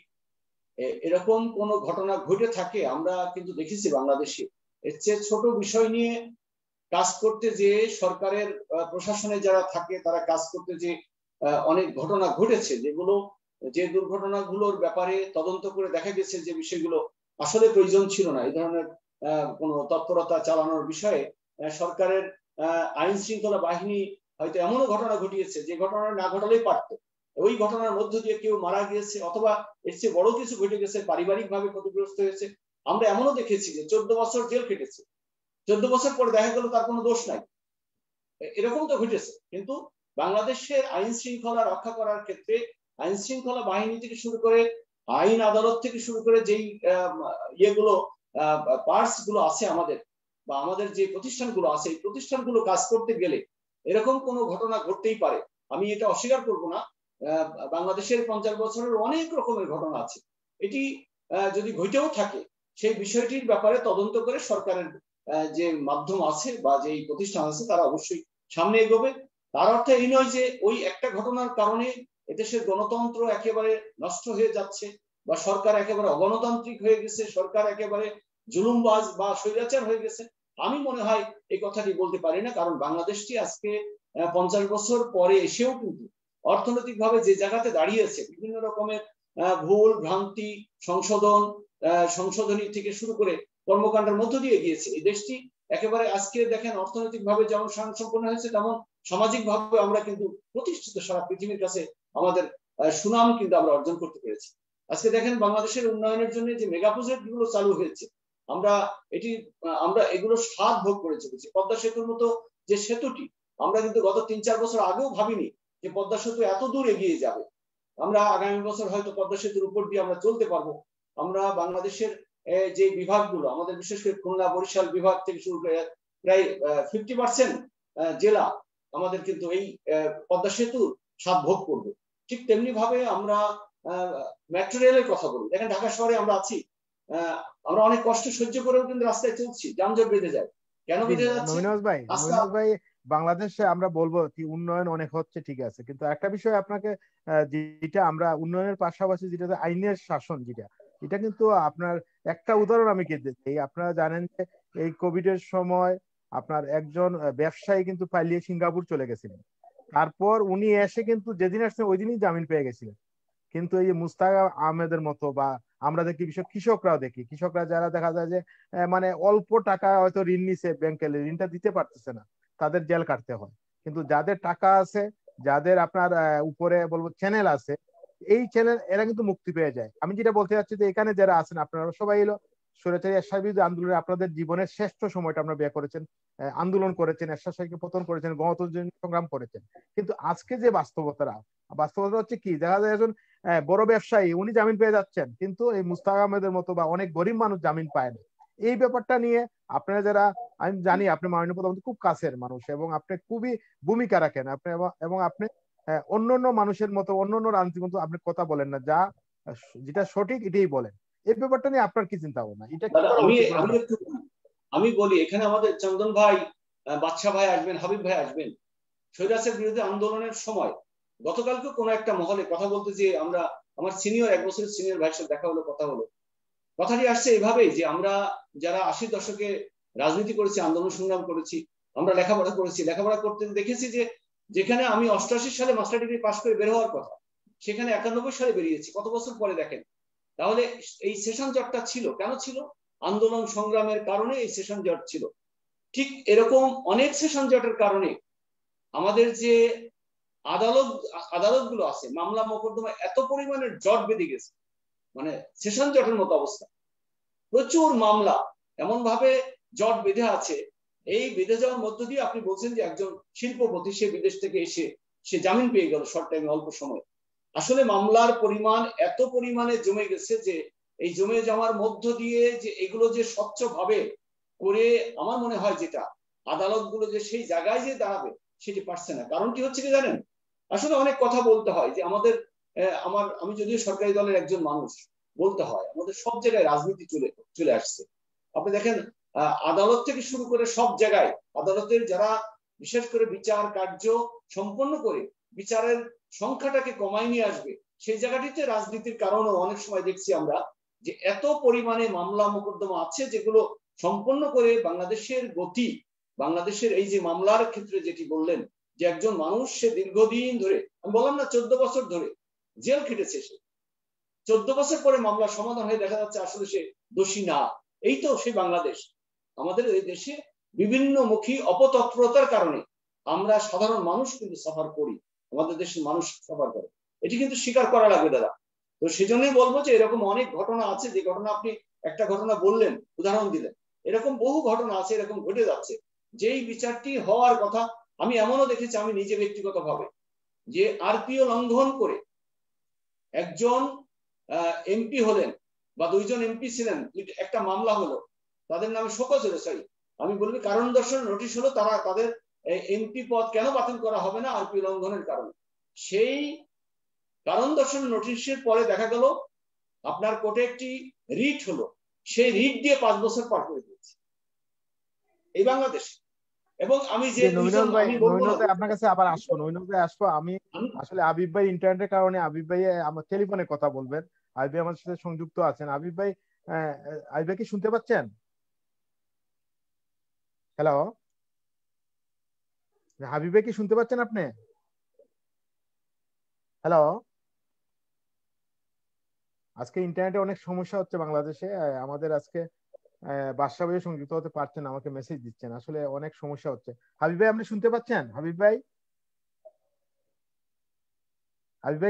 এরকম কোন ঘটনা ঘটে থাকে, আমরা কিন্তু দেখেছি বাংলাদেশে এর চেয়ে ছোট বিষয় নিয়ে কাজ করতে যে সরকারের প্রশাসনে যারা থাকে তারা কাজ করতে যে অনেক ঘটনা ঘটেছে, যে দুর্ঘটনাগুলোর ব্যাপারে তদন্ত করে দেখা গেছে যে বিষয়গুলো আসলে প্রয়োজন ছিল না। এই ধরনের কোনো তৎপরতা চালানোর বিষয়ে সরকারের আইন শৃঙ্খলা বাহিনী হয়তো এমনও ঘটনা ঘটিয়েছে যে ঘটনা না ঘটালেই পারত। ওই ঘটনার মধ্য দিয়ে কেউ মারা গিয়েছে, অথবা এর চেয়ে বড় কিছু ঘটে গেছে, পারিবারিক ভাবে ক্ষতিগ্রস্ত হয়েছে। আমরা এমনও দেখেছি যে 14 বছর জেল কেটেছে, 14 বছর পরে দেখা গেল তার কোনো দোষ নাই। এরকম তো ঘটেছে। কিন্তু বাংলাদেশের আইন শৃঙ্খলা রক্ষা করার ক্ষেত্রে আইন শৃঙ্খলা বাহিনী থেকে শুরু করে, আইন আদালত থেকে শুরু করে যেই ইয়েগুলো পার্টস গুলো আছে আমাদের, বা আমাদের যে প্রতিষ্ঠানগুলো আছে, এই প্রতিষ্ঠানগুলো কাজ করতে গেলে এরকম কোনো ঘটনা ঘটতেই পারে। আমি এটা অস্বীকার করবো না। বাংলাদেশের 50 বছরের অনেক রকমের ঘটনা আছে। এটি যদি ঘটেও থাকে, সেই বিষয়টির ব্যাপারে তদন্ত করে সরকারের যে মাধ্যম আছে বা যে প্রতিষ্ঠান আছে তারা অবশ্যই সামনে এগোবে। তার অর্থ এই নয় যে ওই একটা ঘটনার কারণে এদেশের গণতন্ত্র একেবারে নষ্ট হয়ে যাচ্ছে, বা সরকার একেবারে অগণতান্ত্রিক হয়ে গেছে, সরকার একেবারে জুলুমবাজ বা স্বৈরাচার হয়ে গেছে। আমি মনে হয় এই কথাটি বলতে পারি না, কারণ বাংলাদেশটি আজকে 50 বছর পরে এসেও কিন্তু অর্থনৈতিকভাবে যে জায়গাতে দাঁড়িয়েছে, বিভিন্ন রকমের ভুল ভ্রান্তি সংশোধনী থেকে শুরু করে কর্মকাণ্ডের মধ্য দিয়ে গিয়েছে। এই দেশটি একেবারে আজকে দেখেন অর্থনৈতিকভাবে যেমন স্বয়ংসম্পূর্ণ হয়েছে, তেমন সামাজিকভাবে আমরা কিন্তু প্রতিষ্ঠিত, সারা পৃথিবীর কাছে আমাদের সুনাম কিন্তু আমরা অর্জন করতে পেরেছি। আজকে দেখেন বাংলাদেশের উন্নয়নের জন্য যে মেগা প্রজেক্ট গুলো চালু হয়েছে, আমরা এগুলো স্বাদ ভোগ করে চলেছি। পদ্মা সেতুর মতো যে সেতুটি, আমরা কিন্তু গত 3-4 বছর আগেও ভাবিনি যে পদ্মা সেতু এত দূর এগিয়ে যাবে। আমরা আগামী বছর হয়তো পদ্মা সেতুর উপর দিয়ে আমরা চলতে পারবো। আমরা বাংলাদেশের যে বিভাগগুলো আমাদের, বিশেষ করে খুলনা বরিশাল বিভাগ থেকে শুরু করে প্রায় 50% জেলা আমাদের কিন্তু এই পদ্মা সেতুর স্বাদ ভোগ করবে। ঠিক তেমনি ভাবে আমরা মেট্রো রেলের কথা বলি। দেখেন ঢাকা শহরে আমরা আছি, আমরা অনেক কষ্ট সহ্য করেও কিন্তু রাস্তায় চলছি, যানজট বেঁধে যায়। কেন বেঁধে যাচ্ছে? নমিনাজ ভাই, বাংলাদেশে আমরা বলবো কি উন্নয়ন অনেক হচ্ছে, ঠিক আছে, কিন্তু একটা বিষয় আপনাকে যেটা আমরা উন্নয়নের পাশাপাশি যেটা আইনের শাসন, যেটা এটা কিন্তু আপনার একটা উদাহরণ আমি কে দিচ্ছি। আপনারা জানেন যে এই কোভিড এর সময় আপনার একজন ব্যবসায়ী কিন্তু পালিয়ে সিঙ্গাপুর চলে গেছিলেন। তারপর উনি এসে কিন্তু যেদিন আসছেন ওই দিনই জামিন পেয়ে গেছিলেন। কিন্তু এই মুস্তাক আহমেদের মতো বা আমরা দেখি বিশেষ কৃষকরা যারা দেখা যায় যে মানে অল্প টাকা হয়তো ঋণ নিছে ব্যাংকে, ঋণটা দিতে পারতেছে না, তাদের জেল কাটতে হয়। কিন্তু যাদের টাকা আছে, যাদের আপনার উপরে বলবো চ্যানেল আছে, এই চ্যানেল এরা কিন্তু মুক্তি পেয়ে যায়। আমি যেটা বলতে চাচ্ছি যে এখানে যারা আছেন আপনারা সবাই এলো স্বৈরাচারী এরশাদ বিরোধী আন্দোলনে আপনাদের জীবনের শ্রেষ্ঠ সময়টা আপনারা ব্যয় করেছেন, আন্দোলন করেছেন, এরশাদ সাহেবকে পতন করেছেন, গণতন্ত্র সংগ্রাম করেছেন। কিন্তু আজকে যে বাস্তবতা হচ্ছে কি, দেখা যায় একজন বড় ব্যবসায়ী উনি জামিন পেয়ে যাচ্ছেন, কিন্তু এই মুস্তাক আহমেদের মতো বা অনেক গরিব মানুষ জামিন পায় না। এই ব্যাপারটা নিয়ে আপনারা যারা, আমি জানি আপনি মাননীয় প্রধানমন্ত্রী খুব কাছের মানুষ এবং আপনি খুবই ভূমিকা রাখেন আপনি, এবং আপনি অন্যান্য মানুষের মতো অন্যান্য রাজনীতির মতো আপনি কথা বলেন না, যেটা সঠিক এটাই বলেন। এই ব্যাপারটা নিয়ে আপনার কি চিন্তা ভাবনা, এটা কি করা উচিত? আমি বলি, এখানে আমাদের চন্দন ভাই, বাদশা ভাই আসবেন, হাবিব ভাই আসবেন। স্বৈরাচার বিরোধী আন্দোলনের সময় গতকালকে কোনো একটা মহলে কথা বলতে যে আমরা, আমার সিনিয়র, 1 বছরের সিনিয়র ভাইয়ের সাথে দেখা হলো, কথা হলো, কথাটি আসছে এভাবেই যে আমরা যারা 80 দশকে রাজনীতি করেছি, আন্দোলন সংগ্রাম করেছি, আমরা লেখাপড়া করতে দেখেছি যে যেখানে আমি 88 সালে মাস্টার ডিগ্রি পাশ করে বের হওয়ার কথা, সেখানে 91 সালে বেরিয়েছি, কত বছর পরে দেখেন। তাহলে এই সেশন জটটা ছিল কেন? ছিল আন্দোলন সংগ্রামের কারণে এই সেশন জট ছিল। ঠিক এরকম অনেক সেশন জটের কারণে আমাদের যে আদালত গুলো আছে, মামলা মোকদ্দমা এত পরিমাণের জট বেঁধে গেছে, মানে সেশন জটের মতো অবস্থা। প্রচুর মামলা এমন ভাবে জট বেঁধে আছে, এই বেঁধে যাওয়ার মধ্য দিয়ে আপনি বলছেন যে একজন শিল্পপতি সে বিদেশ থেকে এসে সে জামিন পেয়ে গেল শর্ট টাইমে, অল্প সময়। আসলে মামলার পরিমাণ এত পরিমাণে জমে গেছে যে এই জমে যাওয়ার মধ্য দিয়ে যে এগুলো যে স্বচ্ছভাবে করে, আমার মনে হয় যেটা আদালতগুলো যে সেই জায়গায় যে দাঁড়াবে সেটি পারছে না। কারণটি হচ্ছে কি জানেন? আসলে অনেক কথা বলতে হয় যে আমাদের, আমি যদিও সরকারি দলের একজন মানুষ, বলতে হয় আমাদের সব জায়গায় রাজনীতি চলে আসছে। আপনি দেখেন আদালত থেকে শুরু করে সব জায়গায় আদালতের যারা বিশেষ করে বিচার কার্য সম্পন্ন করে বিচারের সংখ্যাটাকে কমায় নিয়ে আসবে, সেই জায়গাটিতে রাজনীতির কারণেও অনেক সময় দেখছি আমরা যে এত পরিমাণে মামলা মোকদ্দমা আছে যেগুলো সম্পন্ন করে বাংলাদেশের গতি, বাংলাদেশের এই যে মামলার ক্ষেত্রে যেটি বললেন যে একজন মানুষ সে দীর্ঘদিন ধরে, আমি বললাম না 14 বছর ধরে জেল খেটেছে, সে 14 বছর পরে মামলা সমাধান হয়ে দেখা যাচ্ছে আসলে সে দোষী না। এই তো সেই বাংলাদেশ। আমাদের এই দেশে বিভিন্নমুখী অপতৎপরতার কারণে আমরা সাধারণ মানুষ কিন্তু সাফার করি, আমাদের দেশের মানুষ সাফার করে, এটি কিন্তু স্বীকার করা লাগবে দাদা। তো সেজন্যই বলবো যে এরকম অনেক ঘটনা আছে, যে ঘটনা আপনি একটা ঘটনা বললেন, উদাহরণ দিলেন, এরকম বহু ঘটনা আছে, এরকম ঘটে যাচ্ছে যেই বিচারটি হওয়ার কথা। আমি এমনও দেখেছি, আমি নিজে ব্যক্তিগতভাবে, যে আরপিও লঙ্ঘন করে একজন এমপি হলেন বা 2 জন এমপি ছিলেন, একটা মামলা হলো, তাদের নামে শোকজ হলো, সরি আমি বলবি কারণ দর্শন নোটিশ হলো, তারা তাদের এমপি পদ কেন বাতিল করা হবে না? আরপি লঙ্ঘনের কারণে। সেই কারণ দর্শন নোটিশের পরে দেখা গেল আপনার কোর্টে একটি রিট হলো, সেই রিট দিয়ে 5 বছর পার করে দিয়েছে এই বাংলাদেশে। এবং আমি যে আপনার কাছে আবার আসবো, আমি আসলে আবিব ভাই ইন্টারনেটের কারণে, আবিব ভাই আমার টেলিফোনে কথা বলবেন, আবিব ভাই আমার সাথে সংযুক্ত আছেন। আবিব ভাই কি শুনতে পাচ্ছেন? হ্যালো, হাবিব ভাই কি শুনতে পাচ্ছেন আপনি? হ্যালো, আজকে ইন্টারনেটে অনেক সমস্যা হচ্ছে বাংলাদেশে। আমাদের আজকে বাদশা ভাই সংযুক্ত হতে পারছেন, আমাকে মেসেজ দিচ্ছেন, আসলে অনেক সমস্যা হচ্ছে। হাবিব ভাই আপনি শুনতে পাচ্ছেন? হাবিব ভাই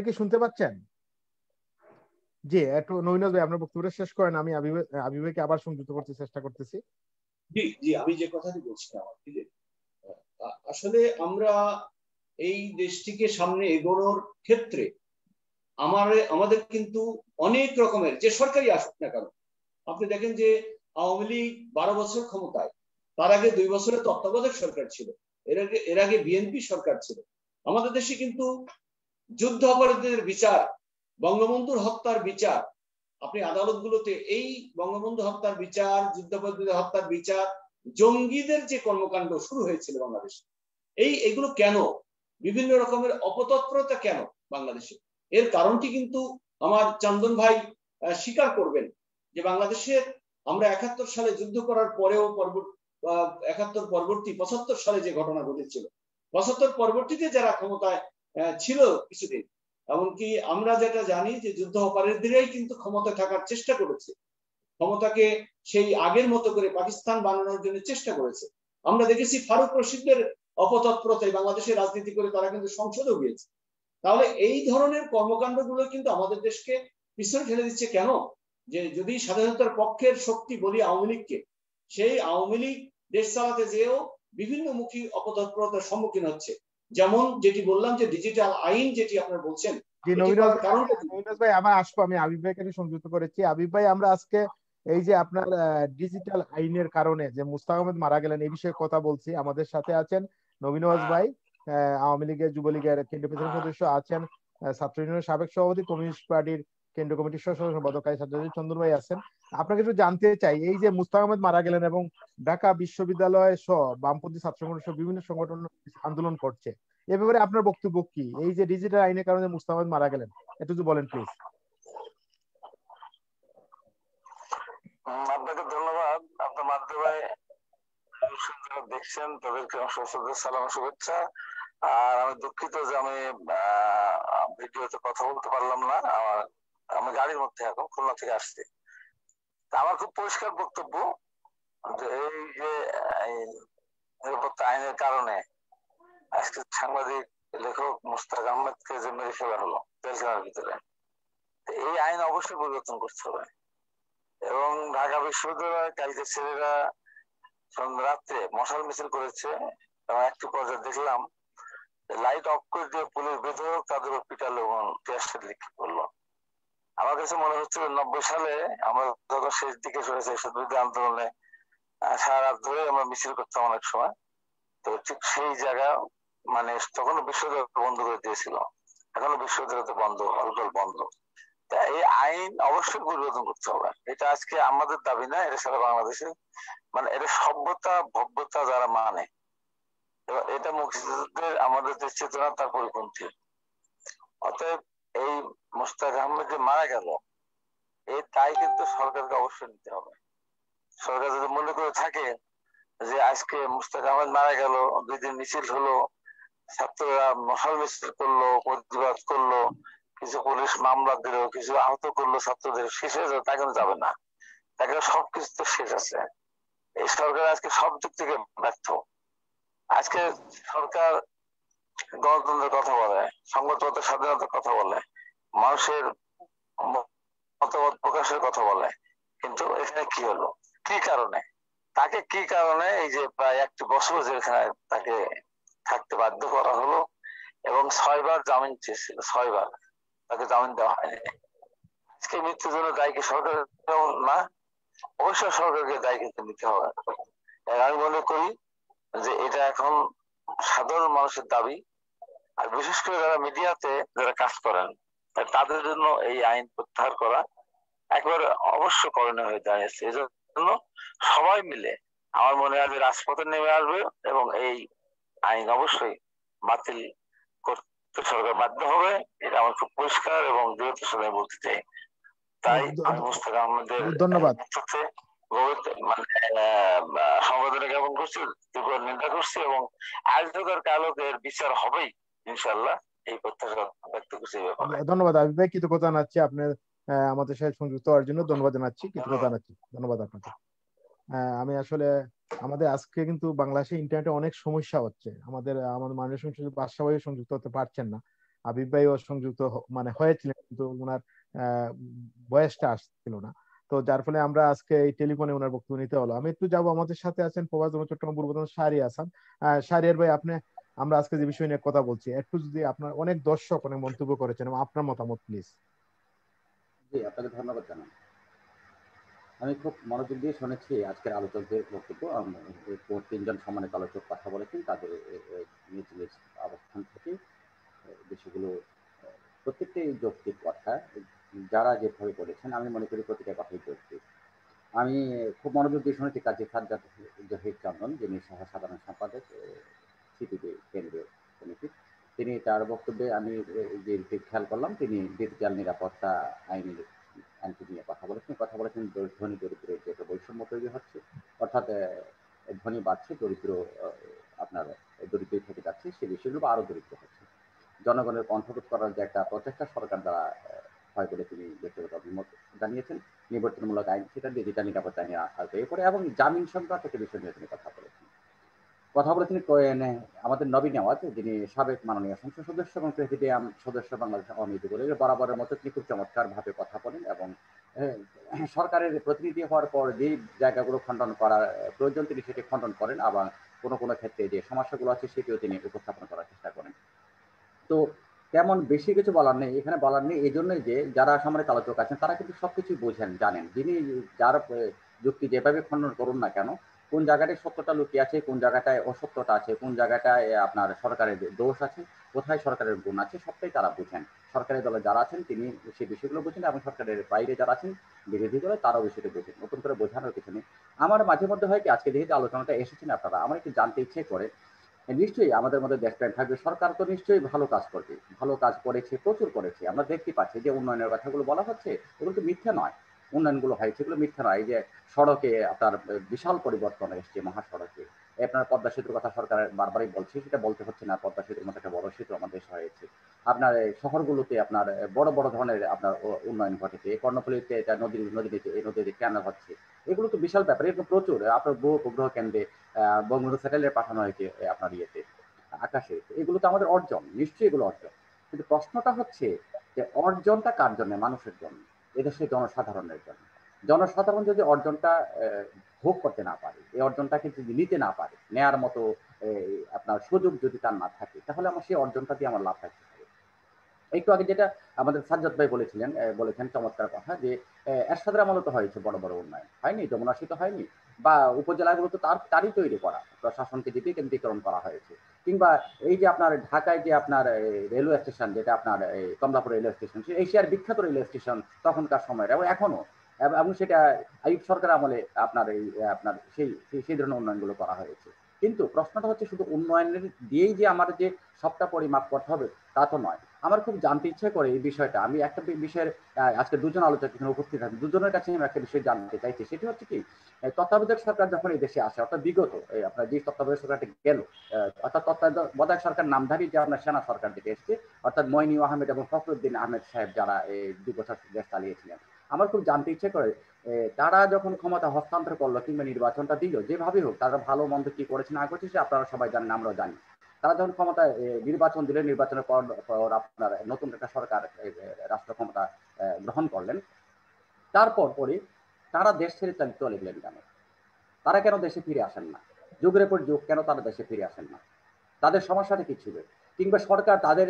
কি শুনতে পাচ্ছেন? জি, একটু নবীন ভাই আপনার বক্তব্যটা শেষ করেন, আমি আবিব ভাইকে আবার সংযুক্ত করতে চেষ্টা করতেছি। জি জি, আমি যে কথাটি বলছিলাম আর কি, যে আসলে আমরা এই দেশটিকে সামনে এগোনোর ক্ষেত্রে আমাদের কিন্তু অনেক রকমের, যে সরকারি আসুক না কেন, আপনি দেখেন যে আওয়ামী লীগ 12 বছর ক্ষমতায়, তার আগে 2 বছরের তত্ত্বাবধায়ক সরকার ছিল, এর আগে বিএনপি সরকার ছিল। আমাদের দেশে কিন্তু যুদ্ধ অপরাধীদের বিচার, বঙ্গবন্ধুর হত্যার বিচার, আপনি আদালতগুলোতে এই বঙ্গবন্ধু হত্যার বিচার, যুদ্ধাপরাধীদের হত্যার বিচার, জঙ্গিদের যে কর্মকাণ্ড শুরু হয়েছিল বাংলাদেশে, এগুলো কেন, বিভিন্ন রকমের অপতৎপরতা কেন বাংলাদেশে, এর কারণটি কিন্তু আমার চন্দন ভাই স্বীকার করবেন যে বাংলাদেশের আমরা 71 সালে যুদ্ধ করার পরেও 71 পরবর্তী 75 সালে যে ঘটনা ঘটেছিল, 75 পরবর্তীতে যারা ক্ষমতায় ছিল কিছুদিন, এমনকি আমরা যেটা জানি যে যুদ্ধ অপরাধীরাই কিন্তু ক্ষমতায় থাকার চেষ্টা করেছে, ক্ষমতাকে সেই আগের মতো করে পাকিস্তান বানানোর জন্য চেষ্টা করেছে। আমরা দেখেছি ফারুক রশিদের অপতৎপরতায় বাংলাদেশের রাজনীতি করে তারা কিন্তু সংসদেও গিয়েছে। তাহলে এই ধরনের কর্মকাণ্ডগুলো কিন্তু আমাদের দেশকে পিছনে ফেলে দিচ্ছে কেন? যে যদি স্বাধীনতার পক্ষের শক্তি বলি আওয়ামী লীগকে, সেই আওয়ামী লীগ দেশ চালাতে যেও বিভিন্নমুখী অপতৎপরতার সম্মুখীন হচ্ছে। যেমন যেটি বললাম যে ডিজিটাল আইন যেটি আপনারা বলছেন, নবীন ভাই আমার আসবো, আমি আবিব ভাইকে সংযুক্ত করেছি। আবিব ভাই, আমরা আজকে এই যে আপনার ডিজিটাল আইনের কারণে যে মুস্তাক আহমেদ মারা গেলেন এই বিষয়ে কথা বলছি। আমাদের সাথে আছেন নবীন ভাই, আওয়ামী লীগের যুবলীগের কেন্দ্রীয় প্রেসিডেন্ট সদস্য আছেন, ছাত্র ইউনিয়নের সাবেক সভাপতি, কমিউনিস্ট পার্টির কেন্দ্রীয় কমিটির সদস্য সম্পাদক চন্দন ভাই আছেন। আপনাকে একটু জানতে চাই, এই যে মুস্তাক আহমেদ মারা গেলেন এবং ঢাকা বিশ্ববিদ্যালয় সহ বামপন্থী ছাত্র সংগঠন সহ বিভিন্ন সংগঠন আন্দোলন করছে, এ ব্যাপারে আপনার বক্তব্য কি? এই যে ডিজিটাল আইনের কারণে মুস্তাক আহমেদ মারা গেলেন, একটু যদি বলেন প্লিজ। আপনাকে ধন্যবাদ। আপনার মাধ্যমে দেখছেন তাদেরকে সালাম শুভেচ্ছা। আর আমি দুঃখিত যে আমি ভিডিওতে কথা বলতে পারলাম না, আমি গাড়ির মধ্যে এখন খুলনা থেকে আসছি। আমার খুব পরিষ্কার বক্তব্য যে এই যে নিরাপত্তা আইনের কারণে আজকে সাংবাদিক লেখক মুস্তাক আহমেদকে যে মেরে ফেলা হলো জেলখানার ভিতরে, এই আইন অবশ্যই পরিবর্তন করতে হবে। এবং ঢাকা বিশ্ববিদ্যালয় কালকে ছেলেরা রাত্রে মশাল মিছিল করেছে এবং একটি পর্যায়ে দেখলাম লাইট অফ করে দিয়ে পুলিশ বিধক তাদের পিটালো এবং টিয়ারশেল নিক্ষেপ করলো। আমার কাছে মনে হচ্ছিল 90 সালে আমরা যখন শেষ দিকে চলেছে বিরোধী আন্দোলনে সারা রাত ধরে আমরা মিছিল করতাম অনেক সময়, তো ঠিক সেই জায়গা মানে তখনও বিশ্ববিদ্যালয় বন্ধ করে দিয়েছিল, এখনো বিশ্ববিদ্যালয় বন্ধ, হলটল বন্ধ। এই আইন অবশ্যই পরিবর্তন করতে হবে। এটা আজকে আমাদের দাবি না, এটা সারা বাংলাদেশে মানে এটা সভ্যতা ভব্যতা যারা মানে, এটা মুক্তিযুদ্ধের আমাদের যে চেতনা তার পরিপন্থী। অতএব এই মুস্তাক আহমেদ যে মারা গেল এই দায় কিন্তু সরকারকে অবশ্যই নিতে হবে। সরকার যদি মনে করে থাকে যে আজকে মুস্তাক আহমেদ মারা গেল, 2 দিন মিছিল হলো, ছাত্ররা মশাল মিছিল করলো, প্রতিবাদ করলো, কিছু পুলিশ মামলা দিল, কিছু আহত করলো ছাত্রদের, শেষ হয়ে যাবে তা কিন্তু যাবে না। তাকে সবকিছু তো শেষ আছে। এই সরকার আজকে সব দিক থেকে ব্যর্থ। আজকে সরকার গণতন্ত্রের কথা বলে, সংবাদপত্রের স্বাধীনতার কথা বলে, মানুষের মতামত প্রকাশের কথা বলে, কিন্তু এখানে কি হলো, কি কারণে তাকে কি কারণে এই যে প্রায় 1 বছর জেলখানায় তাকে থাকতে বাধ্য করা হলো এবং 6 বার জামিন চেয়েছিল, 6 বার তাকে জামিন দেওয়া হয়নি। আজকে মৃত্যুর জন্য দায়ী কি সরকার না? অবশ্যই সরকারকে দায়ী কিন্তু নিতে হবে। আমি মনে করি যে এটা এখন সাধারণ মানুষের দাবি, আর বিশেষ করে যারা মিডিয়াতে যারা কাজ করেন তাদের জন্য এই আইন প্রত্যাহার করা একবারে অবশ্য করণীয় হয়ে দাঁড়িয়েছে। এই জন্য সবাই মিলে আমার মনে হয় রাজপথে নেমে আসবে এবং এই আইন অবশ্যই বাতিল করতে সরকার বাধ্য হবে। এটা আমার খুব পরিষ্কার এবং দৃঢ়তার সাথে বলতে চাই। তাই আমি মুস্তাক আহমেদের ধন্যবাদ সংবেদনা জ্ঞাপন করছি, তীব্র নিন্দা করছি এবং আজকের কালকের বিচার হবেই ইনশাল্লাহ, এই প্রত্যাশা ব্যক্ত করছি। ধন্যবাদ আবিব ভাই, কৃতজ্ঞতা জানাচ্ছি আপনার আমাদের সাথে সংযুক্ত হওয়ার জন্য। ধন্যবাদ জানাচ্ছি, কৃতজ্ঞতা জানাচ্ছি, ধন্যবাদ আপনাকে। আমি আসলে আমাদের আজকে কিন্তু বাংলাদেশে ইন্টারনেটে অনেক সমস্যা হচ্ছে, আমাদের মাননীয় সংসদ বাদশা ভাইও সংযুক্ত হতে পারছেন না, আবিব ভাইও সংযুক্ত মানে হয়েছিলেন কিন্তু ওনার বয়সটা আসছিল না। তো যার ফলে আমরা আজকে এই টেলিফোনে ওনার বক্তব্য নিতে হলো। আমি একটু যাবো, আমাদের সাথে আছেন প্রবাস চট্টগ্রাম পূর্ব শাহরিয়ার হাসান। শাহরিয়ার ভাই, আপনি, আমরা আজকে যে বিষয় নিয়ে কথা বলছি, একটু যদি আপনার, অনেক দর্শক অনেক মন্তব্য করেছেন, এবং আপনার মতামত প্লিজ। জি, আপনাকে ধন্যবাদ জানাই। আমি খুব মনোযোগ দিয়ে শুনেছি আজকের আলোচকদের বক্তব্য। তিনজন সম্মানিত আলোচক কথা বলেছেন, তাদের নিজ নিজ অবস্থান থেকে বিষয়গুলো প্রত্যেকটাই যৌক্তিক কথা। যারা যেভাবে বলেছেন আমি মনে করি প্রতিটা কথাই যৌক্তিক। আমি খুব মনোযোগ দিয়ে শুনেছি কাজী সাজ্জাদ জহির চন্দন, যিনি সহ সাধারণ সম্পাদক সিপিবি কেন্দ্রীয় কমিটি। তিনি তার বক্তব্যে আমি যে খেয়াল করলাম, তিনি ডিজিটাল নিরাপত্তা আইনটি নিয়ে কথা বলেছেন ধনী দরিদ্রের যে একটা বৈষম্য তৈরি হচ্ছে, অর্থাৎ ধনী বাড়ছে, দরিদ্র আপনার দরিদ্র থেকে যাচ্ছে, সে বিষয়গুলো আরো দরিদ্র হচ্ছে। জনগণের কণ্ঠরোধ করার যে একটা প্রচেষ্টা সরকার দ্বারা হয় বলে তিনি ব্যক্তিগত অভিমত জানিয়েছেন। নিবর্তনমূলক আইন, সেটা ডিজিটাল নিরাপত্তা নিয়ে আওতায় পড়ে, এবং জামিন সংক্রান্ত একটা বিষয় নিয়ে তিনি কথা বলেছেন। আমাদের নবীন নেওয়াজ, যিনি সাবেক মাননীয় সংসদ সদস্য এবং প্রেসিডিয়াম সদস্য বাংলাদেশ আওয়ামী লীগ বলে, বরাবরের মতো তিনি খুব চমৎকার ভাবে কথা বলেন, এবং সরকারের প্রতিনিধি হওয়ার পর যে জায়গাগুলো খণ্ডন করার প্রয়োজন তিনি সেটি খণ্ডন করেন, আবার কোনো কোনো ক্ষেত্রে যে সমস্যাগুলো আছে সেটিও তিনি উপস্থাপন করার চেষ্টা করেন। তো তেমন বেশি কিছু বলার নেই এখানে, বলার নেই এই জন্যই যে যারা সামরিক আলোচক আছেন তারা কিন্তু সবকিছুই বোঝেন, জানেন। যিনি যার যুক্তি যেভাবে খণ্ডন করুন না কেন, কোন জায়গাটায় সত্যটা লুকিয়ে আছে, কোন জায়গাটায় অসত্যটা আছে, কোন জায়গাটায় আপনার সরকারের দোষ আছে, কোথায় সরকারের গুণ আছে, সবটাই তারা বুঝেন। সরকারের দলে যারা আছেন তিনি সেই বিষয়গুলো বুঝেন, এবং সরকারের বাইরে যারা আছেন বিরোধী দলে তারাও বিষয়টা বুঝেন। নতুন করে বোঝানোর কিছু নেই। আমার মাঝে মধ্যে হয় কি, আজকে যেহেতু আলোচনাটা এসেছেন আপনারা, আমার একটু জানতে ইচ্ছে করে, নিশ্চয়ই আমাদের মধ্যে দেশপ্রেম থাকবে। সরকার তো নিশ্চয়ই ভালো কাজ করবে, ভালো কাজ করেছে, প্রচুর করেছে। আমরা দেখতে পাচ্ছি যে উন্নয়নের কথাগুলো বলা হচ্ছে, এগুলো তো মিথ্যা নয়। উন্নয়নগুলো হয়েছে, এগুলো মিথ্যা নয়। এই যে সড়কে আপনার বিশাল পরিবর্তন এসছে, মহাসড়কে আপনার পদ্মা সেতুর কথা সরকার বারবারই বলছে, সেটা বলতে হচ্ছে না। পদ্মা সেতুর মতো একটা বড় সেতু আমাদের দেশে হয়েছে। আপনার শহরগুলোতে আপনার বড় বড় ধরনের আপনার উন্নয়ন ঘটেছে। কর্ণফুলীতে এটা নদীতে ক্যানেল হচ্ছে, এগুলো তো বিশাল ব্যাপার। এরকম প্রচুর আপনার বহু উপগ্রহ কেন্দ্রে বঙ্গবন্ধু স্যাটেলাইট পাঠানো হয়েছে আপনার ইয়েতে, আকাশে। এগুলো তো আমাদের অর্জন, নিশ্চয়ই এগুলো অর্জন। কিন্তু প্রশ্নটা হচ্ছে যে অর্জনটা কার জন্য? মানুষের জন্য, এদেশের জনসাধারণের জন্য। জনসাধারণ যদি অর্জনটা ভোগ করতে না পারে, এই অর্জনটাকে যদি নিতে না পারে, নেয়ার মতো আপনার সুযোগ যদি তার না থাকে, তাহলে আমার সেই অর্জনটা দিয়ে আমার লাভ থাকতে হবে। একটু আগে যেটা আমাদের সাজ্জাদ ভাই বলেছেন চমৎকার কথা, যে এরশাদের আমলে তো হয়েছে বড় বড় উন্নয়ন, হয়নি? যমুনাশী তো হয়নি, বা উপজেলাগুলো তো তারই তৈরি করা, প্রশাসনকে দিতে কেন্দ্রীকরণ করা হয়েছে। কিংবা এই যে আপনার ঢাকায় যে আপনার রেলওয়ে স্টেশন, যেটা আপনার কমলাপুর রেলওয়ে স্টেশন, এশিয়ার বিখ্যাত রেলওয়ে স্টেশন তখনকার সময়ের, এবং এখনো, এবং সেটা আইয়ুব সরকার আমলে আপনার আপনার সেই ধরনের উন্নয়নগুলো করা হয়েছে। কিন্তু প্রশ্নটা হচ্ছে শুধু উন্নয়নের দিয়েই যে আমার যে সবটা পরিমাপ করতে হবে তা তো নয়। আমার খুব জানতে ইচ্ছে করে এই বিষয়টা। আমি একটা বিষয়ের আজকে দুজন আলোচক এখানে উপস্থিত আছেন, দুজনের কাছে আমি একটা বিষয় জানতে চাইছি। সেটি হচ্ছে কি, তত্ত্বাবধায়ক সরকার যখন এই দেশে আসে, অর্থাৎ বিগত আপনার যে তত্ত্বাবধায়ক সরকারটা গেল, অর্থাৎ তত্ত্বাবধায়ক সরকার নামধারী যে আপনার সেনা সরকার যেটা এসেছে, অর্থাৎ মইনু আহমেদ এবং ফখরুদ্দিন আহমেদ সাহেব, যারা এই 2 বছর দেশ চালিয়েছিলেন, আমার খুব জানতে ইচ্ছে করে তারা যখন ক্ষমতা হস্তান্তর করলো কিংবা নির্বাচনটা দিল, যেভাবে হোক তারা ভালো মন্দ কি করেছে না করেছে সে আপনারা সবাই জানেন, আমরাও জানি। তারা যখন ক্ষমতায় নির্বাচন দিলেন, নির্বাচনের পর আপনার নতুন একটা সরকার রাষ্ট্র ক্ষমতা গ্রহণ করলেন, তারপর পরে তারা দেশ ছেড়ে চলে গেলেন কেন? তারা কেন দেশে ফিরে আসেন না? যুগের পর যুগ কেন তারা দেশে ফিরে আসেন না? তাদের সমস্যাটা কি ছিল? কিংবা সরকার তাদের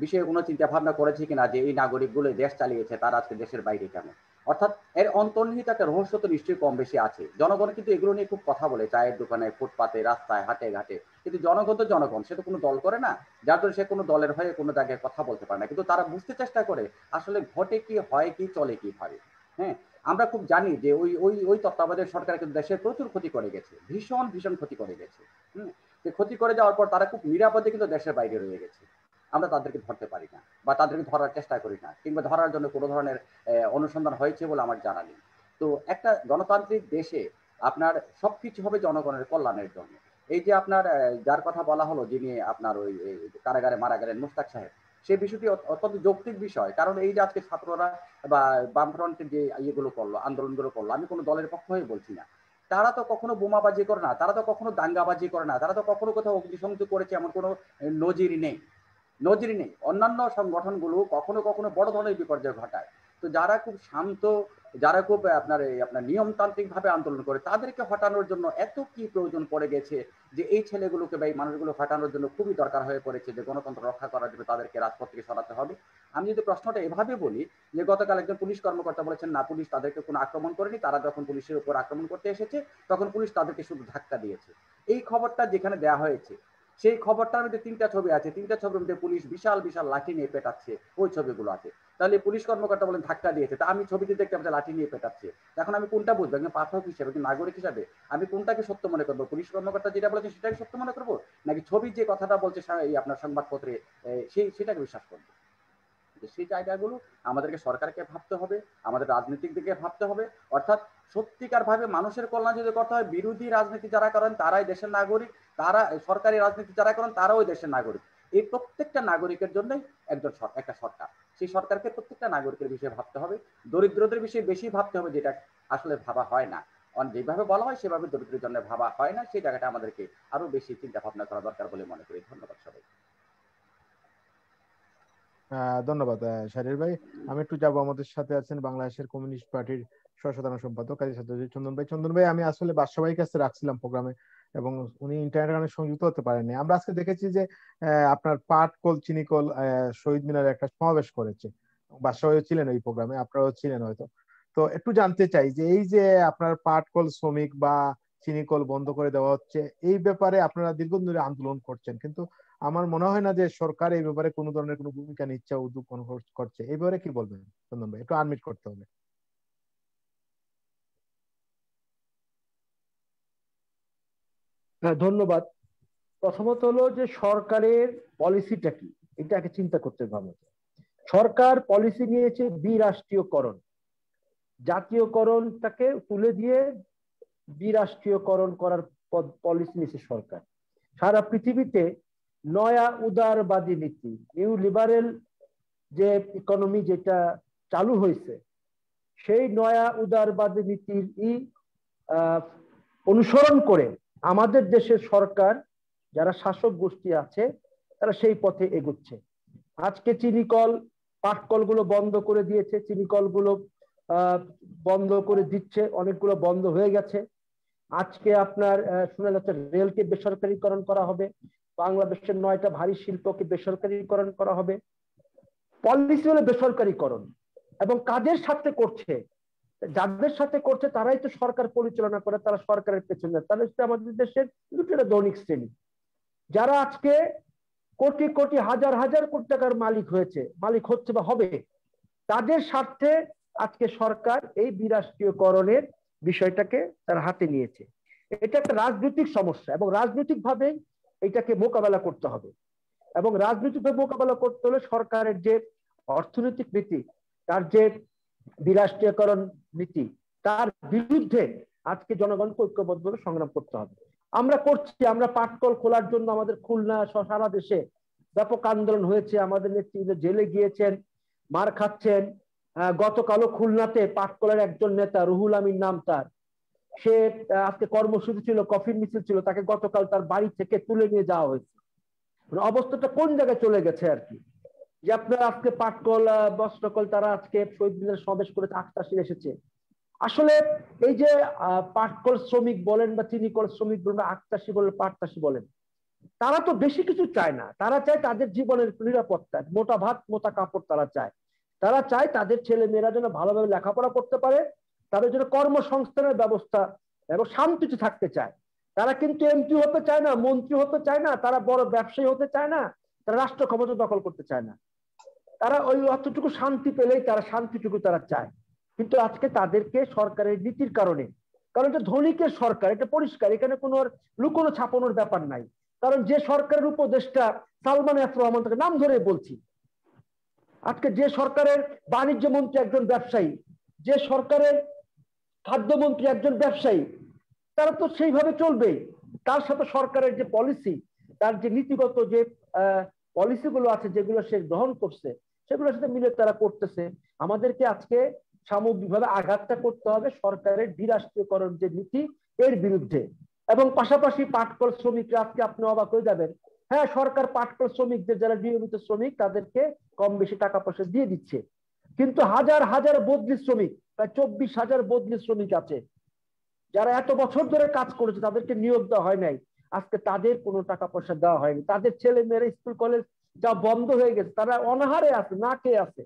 বিষয়ে কোনো চিন্তা ভাবনা করেছে কিনা যে এই নাগরিকগুলো দেশ চালিয়েছে, তারা আজকে দেশের বাইরে কেন? অর্থাৎ এর অন্তর্নিহিত একটা রহস্য তো নিশ্চয়ই কম বেশি আছে। জনগণ কিন্তু এগুলো নিয়ে খুব কথা বলে, চায়ের দোকানে, ফুটপাতে, রাস্তায়, হাটে ঘাটে, কিন্তু জনগণ তো জনগণ, সে তো কোনো দল করে না, যার জন্য সে কোনো দলের হয়ে কোনো জায়গায় কথা বলতে পারে না। কিন্তু তারা বুঝতে চেষ্টা করে আসলে ঘটে কি, হয় কি, চলে কিভাবে। হ্যাঁ, আমরা খুব জানি যে ওই ওই ওই তত্ত্বাবধায়ক সরকার কিন্তু দেশের প্রচুর ক্ষতি করে গেছে, ভীষণ ভীষণ ক্ষতি করে গেছে। ক্ষতি করে যাওয়ার পর তারা খুব নিরাপদে কিন্তু দেশের বাইরে রয়ে গেছে। আমরা তাদেরকে ধরতে পারি না, বা তাদেরকে ধরার চেষ্টা করি না, কিংবা ধরার জন্য কোনো ধরনের অনুসন্ধান হয়েছে বলে আমার জানা নেই। তো একটা গণতান্ত্রিক দেশে আপনার সবকিছু হবে জনগণের কল্যাণের জন্য। এই যে আপনার যার কথা বলা হলো, যিনি আপনার ওই কারাগারে মারা গেলেন, মুশতাক সাহেব, সেই বিষয়টি অত্যন্ত যৌক্তিক বিষয়। কারণ এই যে আজকে ছাত্ররা বা বামফ্রন্টের যে ইয়েগুলো করলো, আন্দোলনগুলো করলো, আমি কোনো দলের পক্ষ হয়ে বলছি না, তারা তো কখনো বোমাবাজি করে না, তারা তো কখনো দাঙ্গাবাজি করে না, তারা তো কখনো কোথাও অগ্নিসংযোগ করেছে এমন কোনো নজির নেই। অন্যান্য সংগঠনগুলো কখনো কখনো বড় ধরনের বিপর্যয় ঘটায়, তো যারা খুব শান্ত, যারা খুব আপনার নিয়মতান্ত্রিক ভাবে আন্দোলন করে, তাদেরকে হটানোর জন্য এত কি প্রয়োজন পড়ে গেছে যে এই ছেলেগুলোকে বা এই মানুষগুলো হটানোর জন্য খুবই দরকার হয়ে পড়েছে যে গণতন্ত্র রক্ষা করার জন্য তাদেরকে রাজপথ থেকে সরাতে হবে। আমি যদি প্রশ্নটা এভাবে বলি যে গতকাল একজন পুলিশ কর্মকর্তা বলেছেন না, পুলিশ তাদেরকে কোনো আক্রমণ করেনি, তারা যখন পুলিশের উপর আক্রমণ করতে এসেছে তখন পুলিশ তাদেরকে শুধু ধাক্কা দিয়েছে। এই খবরটা যেখানে দেওয়া হয়েছে সেই খবরটার মধ্যে 3টা ছবি আছে, 3টা ছবির মধ্যে পুলিশ বিশাল বিশাল লাঠি নিয়ে পেটাচ্ছে, ওই ছবিগুলো আছে। তাহলে পুলিশ কর্মকর্তা বলেন ধাক্কা দিয়েছে, তা আমি ছবিতে দেখতাম যে লাঠি নিয়ে পেটাচ্ছে। এখন আমি কোনটা বুঝবো? একজন পাঠক হিসেবে, একজন নাগরিক হিসাবে আমি কোনটাকে সত্য মনে করবো? পুলিশ কর্মকর্তা যেটা বলেছে সেটাকে সত্য মনে করবো, নাকি ছবি যে কথাটা বলছে আপনার সংবাদপত্রে সেটাকে বিশ্বাস করবো? সেই জায়গাগুলো আমাদেরকে সরকারকে ভাবতে হবে, আমাদের রাজনৈতিক দিকে ভাবতে হবে। অর্থাৎ সত্যিকার ভাবে মানুষের কল্যাণ যদি করতে হয়, বিরোধী রাজনীতি যারা করেন তারাই দেশের নাগরিক, তারা সরকারি রাজনীতি যারা করেন তারাও দেশের নাগরিক। এই প্রত্যেকটা নাগরিকের জন্য একটা সরকার, সেই সরকারকে প্রত্যেকটা নাগরিকের বিষয়ে ভাবতে হবে। দরিদ্রদের বিষয়ে বেশি ভাবতে হবে, যেটা আসলে ভাবা হয় না। যেভাবে বলা হয় সেভাবে দরিদ্রের জন্য ভাবা হয় না, সেই জায়গাটা আমাদেরকে আরো বেশি চিন্তা ভাবনা করা দরকার বলে মনে করি। ধন্যবাদ সবাই। ধন্যবাদ শারীর ভাই। আমি একটু যাবো, আমাদের সাথে আছেন বাংলাদেশের কমিউনিস্ট পার্টির সহ-সাধারণ সম্পাদক কাজী সাদ্দাত চন্দন ভাই। চন্দন ভাই, আমি আসলে বাদশাহীর কাছে রাখছিলাম প্রোগ্রামে এবং উনি ইন্টারনেট কানেক্ট সংযুক্ত হতে পারেননি। আমরা আজকে দেখেছি যে আপনার পাটকল চিনিকল শহীদ মিনারে একটা সমাবেশ করেছে, বাদশাহীও ছিলেন ওই প্রোগ্রামে, আপনারাও ছিলেন হয়তো। তো একটু জানতে চাই যে এই যে আপনার পাটকল শ্রমিক বা চিনিকল বন্ধ করে দেওয়া হচ্ছে, এই ব্যাপারে আপনারা দীর্ঘদিন ধরে আন্দোলন করছেন, কিন্তু আমার মনে হয় না যে সরকার এই ব্যাপারে কোনো ধরনের কোনো ভূমিকা নিচ্ছে, উদ্যোগ করছে। এই ব্যাপারে কি বলবেন চন্দন ভাই? একটু আনমিট করতে হবে। ধন্যবাদ। প্রথমত হলো যে সরকারের পলিসিটা কি, এটাকে চিন্তা করতে হবে। সরকার পলিসি নিয়েছে বিরাষ্ট্রীয়করণ, জাতীয়করণটাকে তুলে দিয়ে বিরাষ্ট্রীয়করণ করার পলিসি নিয়েছে সরকার। সারা পৃথিবীতে নয়া উদারবাদী নীতি, নিউ লিবারেল যে ইকোনমি যেটা চালু হয়েছে, সেই নয়া উদারবাদী নীতির অনুসরণ করে আমাদের দেশের সরকার, যারা শাসক গোষ্ঠী আছে, তারা সেই পথে এগোচ্ছে। আজকে চিনিকল পাটকলগুলো বন্ধ করে দিয়েছে, চিনিকলগুলো বন্ধ করে দিচ্ছে, অনেকগুলো বন্ধ হয়ে গেছে। আজকে আপনার শোনা যাচ্ছে রেলকে বেসরকারীকরণ করা হবে, বাংলাদেশের 9টা ভারী শিল্পকে বেসরকারীকরণ করা হবে। পলিসি হলো বেসরকারীকরণ, এবং কাদের সাথে করছে? যাদের সাথে করছে তারাই তো সরকার পরিচালনা করে, তারা সরকারের পেছনে। তাহলে আমাদের দেশের দুটো ধনিক শ্রেণী, যারা আজকে কোটি কোটি হাজার হাজার কোটি টাকার মালিক হচ্ছে বা হবে, তাদের স্বার্থে আজকে সরকার এই বিরাষ্ট্রীয়করণের বিষয়টাকে তার হাতে নিয়েছে। এটা একটা রাজনৈতিক সমস্যা, এবং রাজনৈতিক ভাবে এটাকে মোকাবেলা করতে হবে। এবং রাজনৈতিক ভাবে মোকাবেলা করতে হলে সরকারের যে অর্থনৈতিক নীতি, তার যে বিরাষ্ট্রীয়করণ নীতি, তার বিরুদ্ধে আজকে জনগণকে ঐক্যবদ্ধভাবে সংগ্রাম করতে হবে। আমরা করছি, আমরা পাটকল খোলার জন্য আমাদের খুলনা সারা দেশে ব্যাপক আন্দোলন হয়েছে, আমাদের নেতৃত্ব জেলে গিয়েছেন, মার খাচ্ছেন। গতকালও খুলনাতে পাটকলের একজন নেতা রুহুল আমিন নাম তার, সে আজকে কর্মসূচি ছিল, কফিন মিছিল ছিল, তাকে গতকাল তার বাড়ি থেকে তুলে নিয়ে যাওয়া হয়েছে। অবস্থাটা কোন জায়গায় চলে গেছে আর কি, যে আপনার আজকে পাটকল বস্ত্রকল তারা আজকে শহীদ মিনারে সমাবেশ করেছে, আখতাসির এসেছে। আসলে এই যে পাটকল শ্রমিক বলেন বা চিনিকল শ্রমিক বলেন, আখতাসি বলেন, পাটতাসি বলেন, তারা তো বেশি কিছু চায় না। তারা চায় তাদের জীবনের নিরাপত্তা, মোটা ভাত মোটা কাপড় তারা চায়। তারা চায় তাদের ছেলে মেয়েরা যেন ভালোভাবে লেখাপড়া করতে পারে, তাদের জন্য কর্মসংস্থানের ব্যবস্থা এবং শান্তিতে থাকতে চায়। তারা কিন্তু এমপি হতে চায় না, মন্ত্রী হতে চায় না, তারা বড় ব্যবসায়ী হতে চায় না, তারা রাষ্ট্র ক্ষমতা দখল করতে চায় না। তারা ওই অতটুকু শান্তি পেলেই তারা শান্তিটুকু তারা চায়। কিন্তু আজকে তাদেরকে সরকারের নীতির কারণে, কারণ এটা ধনিকের সরকার, এটা পরিষ্কার, এখানে কোনো লুকোনো ছাপানোর ব্যাপার নাই। কারণ যে সরকারের উপদেষ্টা সালমান এফ রহমান, তাকে নাম ধরে বলছি, আজকে যে সরকারের বাণিজ্য মন্ত্রী একজন ব্যবসায়ী, যে সরকারের খাদ্যমন্ত্রী একজন ব্যবসায়ী, তারা তো সেইভাবে চলবেই। তার সাথে সরকারের যে পলিসি, তার যে নীতিগত যে পলিসিগুলো আছে যেগুলো সে গ্রহণ করছে, সেগুলোর সাথে মিলে তারা করতেছে। আমাদেরকে আজকে সামগ্রিকভাবে আঘাতটা করতে হবে সরকারের বিরাষ্ট্রীয়করণ যে নীতি, এর বিরুদ্ধে। এবং পাশাপাশি পাটকল শ্রমিকরা, আজকে আপনি অবাক হয়ে যাবেন, হ্যাঁ সরকার পাটকল শ্রমিকদের যারা নিয়মিত শ্রমিক তাদেরকে কম বেশি টাকা পয়সা দিয়ে দিচ্ছে, কিন্তু হাজার হাজার বদলি শ্রমিক, প্রায় 24,000 বদলি শ্রমিক আছে যারা এত বছর ধরে কাজ করেছে, তাদেরকে নিয়োগ দেওয়া হয় নাই, আজকে তাদের কোনো টাকা পয়সা দেওয়া হয়নি, তাদের ছেলে মেয়েরা স্কুল কলেজ যা বন্ধ হয়ে গেছে, তারা অনাহারে আছে, না খেয়ে আছে।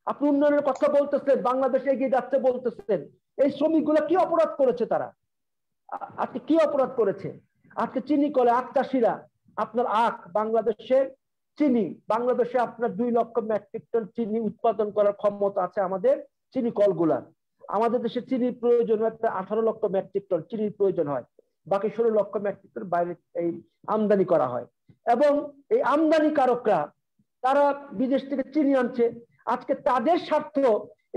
আপনি উন্নয়নের কথা বলতেছেন, বাংলাদেশ এগিয়ে যাচ্ছে বলতেছেন, এই শ্রমিকগুলো কি অপরাধ করেছে? তারা আজকে কি অপরাধ করেছে? আজকে চিনি কলে আখ চাষিরা, আপনার আখ বাংলাদেশের চিনি, বাংলাদেশে আপনার 2 লক্ষ মেট্রিক টন চিনি উৎপাদন করার ক্ষমতা আছে আমাদের চিনি কলগুলার। আমাদের দেশে চিনির প্রয়োজন হয় 18 লক্ষ মেট্রিক টন চিনির প্রয়োজন হয়, বাকি 16 লক্ষ মেট্রিক টন বাইরে এই আমদানি করা হয়। এবং এই আমদানিকারকরা তারা বিদেশ থেকে চিনি আনছে, আজকে তাদের স্বার্থ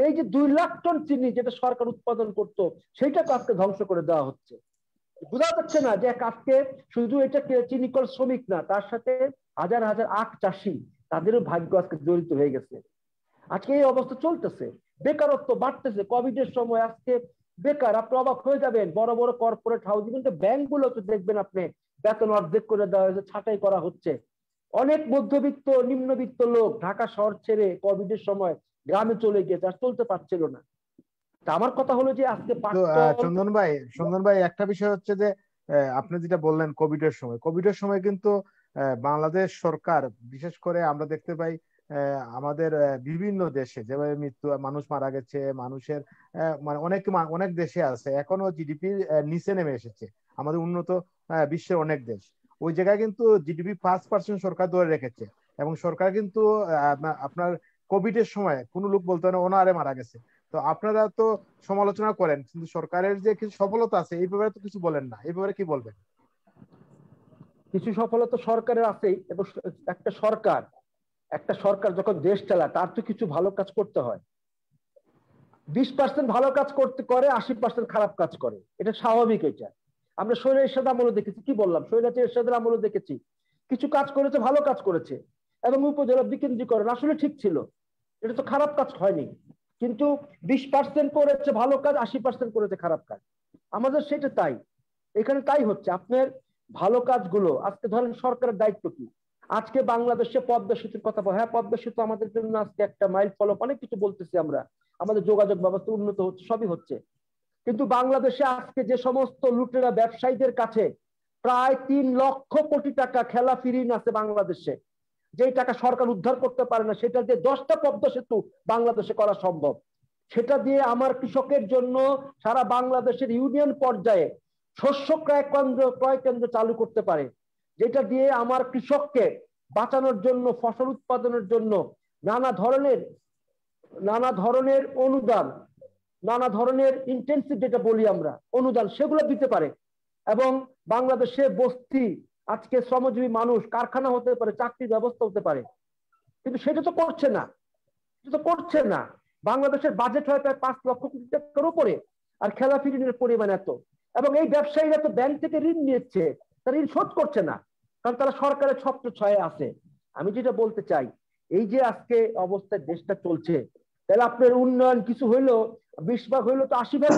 এই যে 2 লাখ টন চিনি যেটা সরকার উৎপাদন করতো, সেটাকে আজকে ধ্বংস করে দেওয়া হচ্ছে। বোঝা যাচ্ছে না যে আজকে শুধু এটা চিনি কল শ্রমিক না, তার সাথে হাজার হাজার আখ চাষি, তাদেরও ভাগ্য আজকে জড়িত হয়ে গেছে। আজকে এই অবস্থা চলতেছে, বেকারত্ব বাড়তেছে। কোভিডের সময় আজকে বেকার, আপনি অবাক হয়ে যাবেন, বড় বড় কর্পোরেট হাউজিং ব্যাংকগুলোতে দেখবেন আপনি বেতন অর্ধেক করে দেওয়া হয়েছে, ছাঁটাই করা হচ্ছে। অনেক মধ্যবিত্ত নিম্নবিত্ত লোক ঢাকা শহর ছেড়ে কোভিডের সময় গ্রামে চলে গিয়েছে, আর চলতে পারছিল না। তা আমার কথা হলো যে আজকে চন্দন ভাই একটা বিষয় হচ্ছে যে আপনি যেটা বললেন কোভিডের সময় কিন্তু বাংলাদেশ সরকার, বিশেষ করে আমরা দেখতে পাই আমাদের বিভিন্ন দেশে যেভাবে মানুষ মারা গেছে, মানুষের মানে অনেক দেশে আছে এখনো জিডিপি নিচে নেমে এসেছে, আমাদের উন্নত বিশ্বের অনেক দেশ। ওই জায়গায় কিন্তু জিডিপি 5% সরকার ধরে রেখেছে, এবং সরকার কিন্তু আপনার কোভিডের সময় কোনো লোক বলতো না ওনারে মারা গেছে। তো আপনারা তো সমালোচনা করেন, কিন্তু সরকারের যে কিছু সফলতা আছে এই ব্যাপারে তো কিছু বলেন না, এই ব্যাপারে কি বলবেন? কিছু সফলতা সরকারের আছেই, এবং একটা সরকার যখন দেশ চালায় তার তো কিছু ভালো কাজ করতে হয়। 20% ভালো কাজ করে, 80% খারাপ কাজ করে, এটা স্বাভাবিক। এটা আমরা স্বৈরাচার এরশাদ আমলে দেখেছি, কি বললাম, স্বৈরাচার এরশাদের আমলে দেখেছি কিছু কাজ করেছে, ভালো কাজ করেছে, এবং উপজেলা বিকেন্দ্রীকরণ আসলে ঠিক ছিল, এটা তো খারাপ কাজ হয়নি। কিন্তু 20% করেছে ভালো কাজ, 80% করেছে খারাপ কাজ। আমাদের সেটা তাই, এখানে তাই হচ্ছে। আপনার ভালো কাজগুলো আজকে ধরেন সরকারের দায়িত্ব কি? আজকে বাংলাদেশে পদ্মা সেতুর কথা বল, হ্যাঁ পদ্মা সেতু আমাদের জন্য আজকে একটা মাইল ফলক, অনেক কিছু বলতেছি আমরা, আমাদের যোগাযোগ ব্যবস্থা উন্নত হচ্ছে, সবই হচ্ছে। কিন্তু বাংলাদেশে আজকে যে সমস্ত লুটেরা ব্যবসায়ীদের কাছে প্রায় 3 লক্ষ কোটি টাকা খেলাফি ঋণ আছে বাংলাদেশে, যেই টাকা সরকার উদ্ধার করতে পারে না, সেটা দিয়ে 10টা পদ্মা সেতু বাংলাদেশে করা সম্ভব। সেটা দিয়ে আমার কৃষকের জন্য সারা বাংলাদেশের ইউনিয়ন পর্যায়ে শস্য ক্রয় কেন্দ্র চালু করতে পারে, যেটা দিয়ে আমার কৃষককে বাঁচানোর জন্য, ফসল উৎপাদনের জন্য নানা ধরনের অনুদান, নানা ধরনের ইন্টেনসিভ যেটা বলি আমরা অনুদান, সেগুলো দিতে পারে। এবং বাংলাদেশে বস্তি আজকে শ্রমজীবী মানুষ কারখানা হতে পারে, চাকরির ব্যবস্থা হতে পারে, কিন্তু সেটা তো করছে না। বাংলাদেশের বাজেট হয় প্রায় 5 লক্ষ কোটি টাকার উপরে, আর খেলাফি ঋণের পরিমাণ এত, এবং এই ব্যবসায়ীরা তো ব্যাংক থেকে ঋণ নিচ্ছে, তারা ঋণ শোধ করছে না, কারণ তারা সরকারের ছত্রছায়ায় আছে। আমি যেটা বলতে চাই, এই যে আজকে অবস্থায় দেশটা চলছে, তাহলে আপনার উন্নয়ন কিছু হইলো 20 ভাগ হইলো, তো 80 ভাগ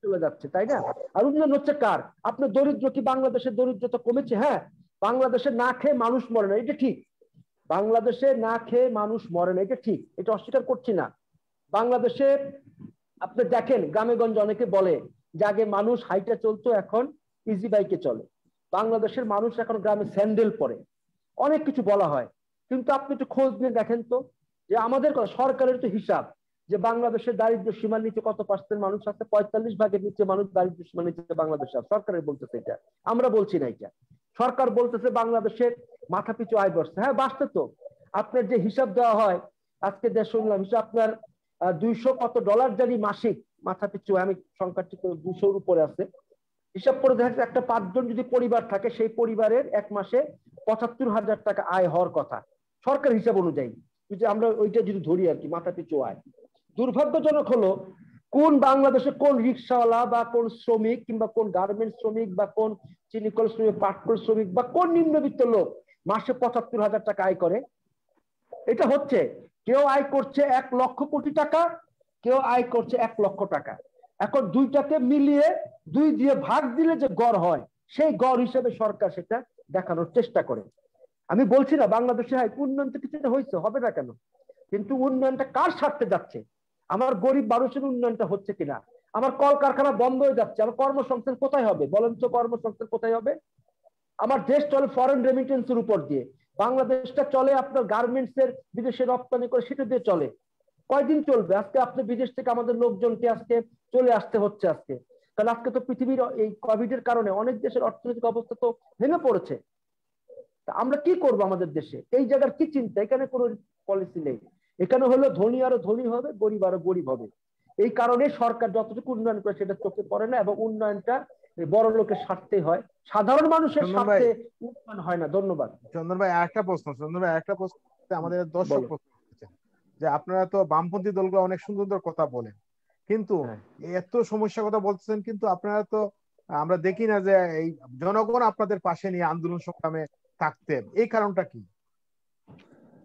চলে যাচ্ছে, তাই না? আর উন্নয়ন হচ্ছে কার? আপনার দরিদ্র কি বাংলাদেশের দরিদ্রতা কমেছে? হ্যাঁ, বাংলাদেশে না খেয়ে মানুষ মরে না, এটা ঠিক। বাংলাদেশে না খেয়ে মানুষ মরে না, এটা ঠিক, এটা অস্বীকার করছি না। বাংলাদেশে আপনি দেখেন গ্রামেগঞ্জে অনেকে বলে যে আগে মানুষ হাইটে চলতো, এখন ইজি বাইকে চলে। বাংলাদেশের মানুষ এখন গ্রামে স্যান্ডেল পরে, অনেক কিছু বলা হয়, কিন্তু আপনি একটু খোঁজ নিয়ে দেখেন তো, যে আমাদের সরকারের তো হিসাব যে বাংলাদেশের দারিদ্র সীমার নিচে কত পার্সেন্ট মানুষ আছে, 45 ভাগের নিচে মানুষ দারিদ্র সীমার নিচে বাংলাদেশে আছে। সরকারের বলতেছে এটা, আমরা বলছি না এটা। সরকার বলতেছে বাংলাদেশের মাথাপিছু আয় বাড়ছে। হ্যাঁ বাড়ছে তো, আপনার যে হিসাব দেওয়া হয় আজকে দেশ শুনলাম হিসাব আপনার 200 কত ডলার জানি মাসিক মাথাপিছু, আমি সংখ্যাটি 200-র উপরে আছে। হিসাব করে দেখা যাচ্ছে একটা 5 জন যদি পরিবার থাকে, সেই পরিবারের এক মাসে 75,000 টাকা আয় হওয়ার কথা সরকার হিসাব অনুযায়ী, যদি আমরা ওইটা যদি ধরি আর কি মাথাপিছু আয়। দুর্ভাগ্যজনক হলো কোন বাংলাদেশে কোন রিক্সাওয়ালা বা কোন শ্রমিক কিংবা কোন গার্মেন্টস শ্রমিক বা কোন চিনিকল শ্রমিক, পাটকল শ্রমিক বা কোন নিম্নবিত্ত লোক মাসে 75,000 টাকা আয় করে? এটা হচ্ছে কেউ আয় করছে 1 লক্ষ কোটি টাকা, কেউ আয় করছে 1 লক্ষ টাকা। এখন দুইটাকে মিলিয়ে 2 দিয়ে ভাগ দিলে যে গড় হয়, সেই গড় হিসেবে সরকার সেটা দেখানোর চেষ্টা করে। আমি বলছি না বাংলাদেশে উন্নয়ন তো কিছুটা হয়েছে, হবে না কেন, কিন্তু উন্নয়নটা কার স্বার্থে যাচ্ছে? আমার গরিব মানুষের উন্নয়নটা হচ্ছে কিনা? আমার কলকারখানা বন্ধ হয়ে যাচ্ছে, আমার কর্মসংস্থান কোথায় হবে? বলেন তো, কর্মসংস্থান কোথায় হবে? আমার দেশ চলে ফরেন রেমিটেন্সের উপর দিয়ে, বাংলাদেশটা চলে আপনার গার্মেন্টস এর বিদেশে রপ্তানি করে, সেটা দিয়ে চলে। কয়দিন চলবে? আজকে আপনি বিদেশ থেকে আমাদের লোকজনকে আজকে চলে আসতে হচ্ছে আজকে, কারণ আজকে তো পৃথিবীর এই কোভিড এর কারণে অনেক দেশের অর্থনৈতিক অবস্থা তো ভেঙে পড়েছে। আমরা কি করব আমাদের দেশে? এই জায়গার কি চিন্তা? এখানে কোনো পলিসি নেই। এখানে হলো ধনী আরো ধনী হবে, গরিব আরো গরিব হবে। এই কারণে সরকার যতটুকু উন্নয়ন করে সেটা চোখে পড়ে না, এবং উন্নয়নটা বড় লোকের স্বার্থে হয়, সাধারণ মানুষের স্বার্থে উন্নয়ন হয় না। ধন্যবাদ। চন্দন ভাই, আরেকটা প্রশ্ন, আমাদের দর্শক প্রশ্ন যে আপনারা তো বামপন্থী দলগুলো অনেক সুন্দর সুন্দর কথা বলেন, কিন্তু এত সমস্যার কথা বলতেছেন, কিন্তু আপনারা তো আমরা দেখি না যে এই জনগণ আপনাদের পাশে নিয়ে আন্দোলন সংগ্রামে থাকতেন, এই কারণটা কি?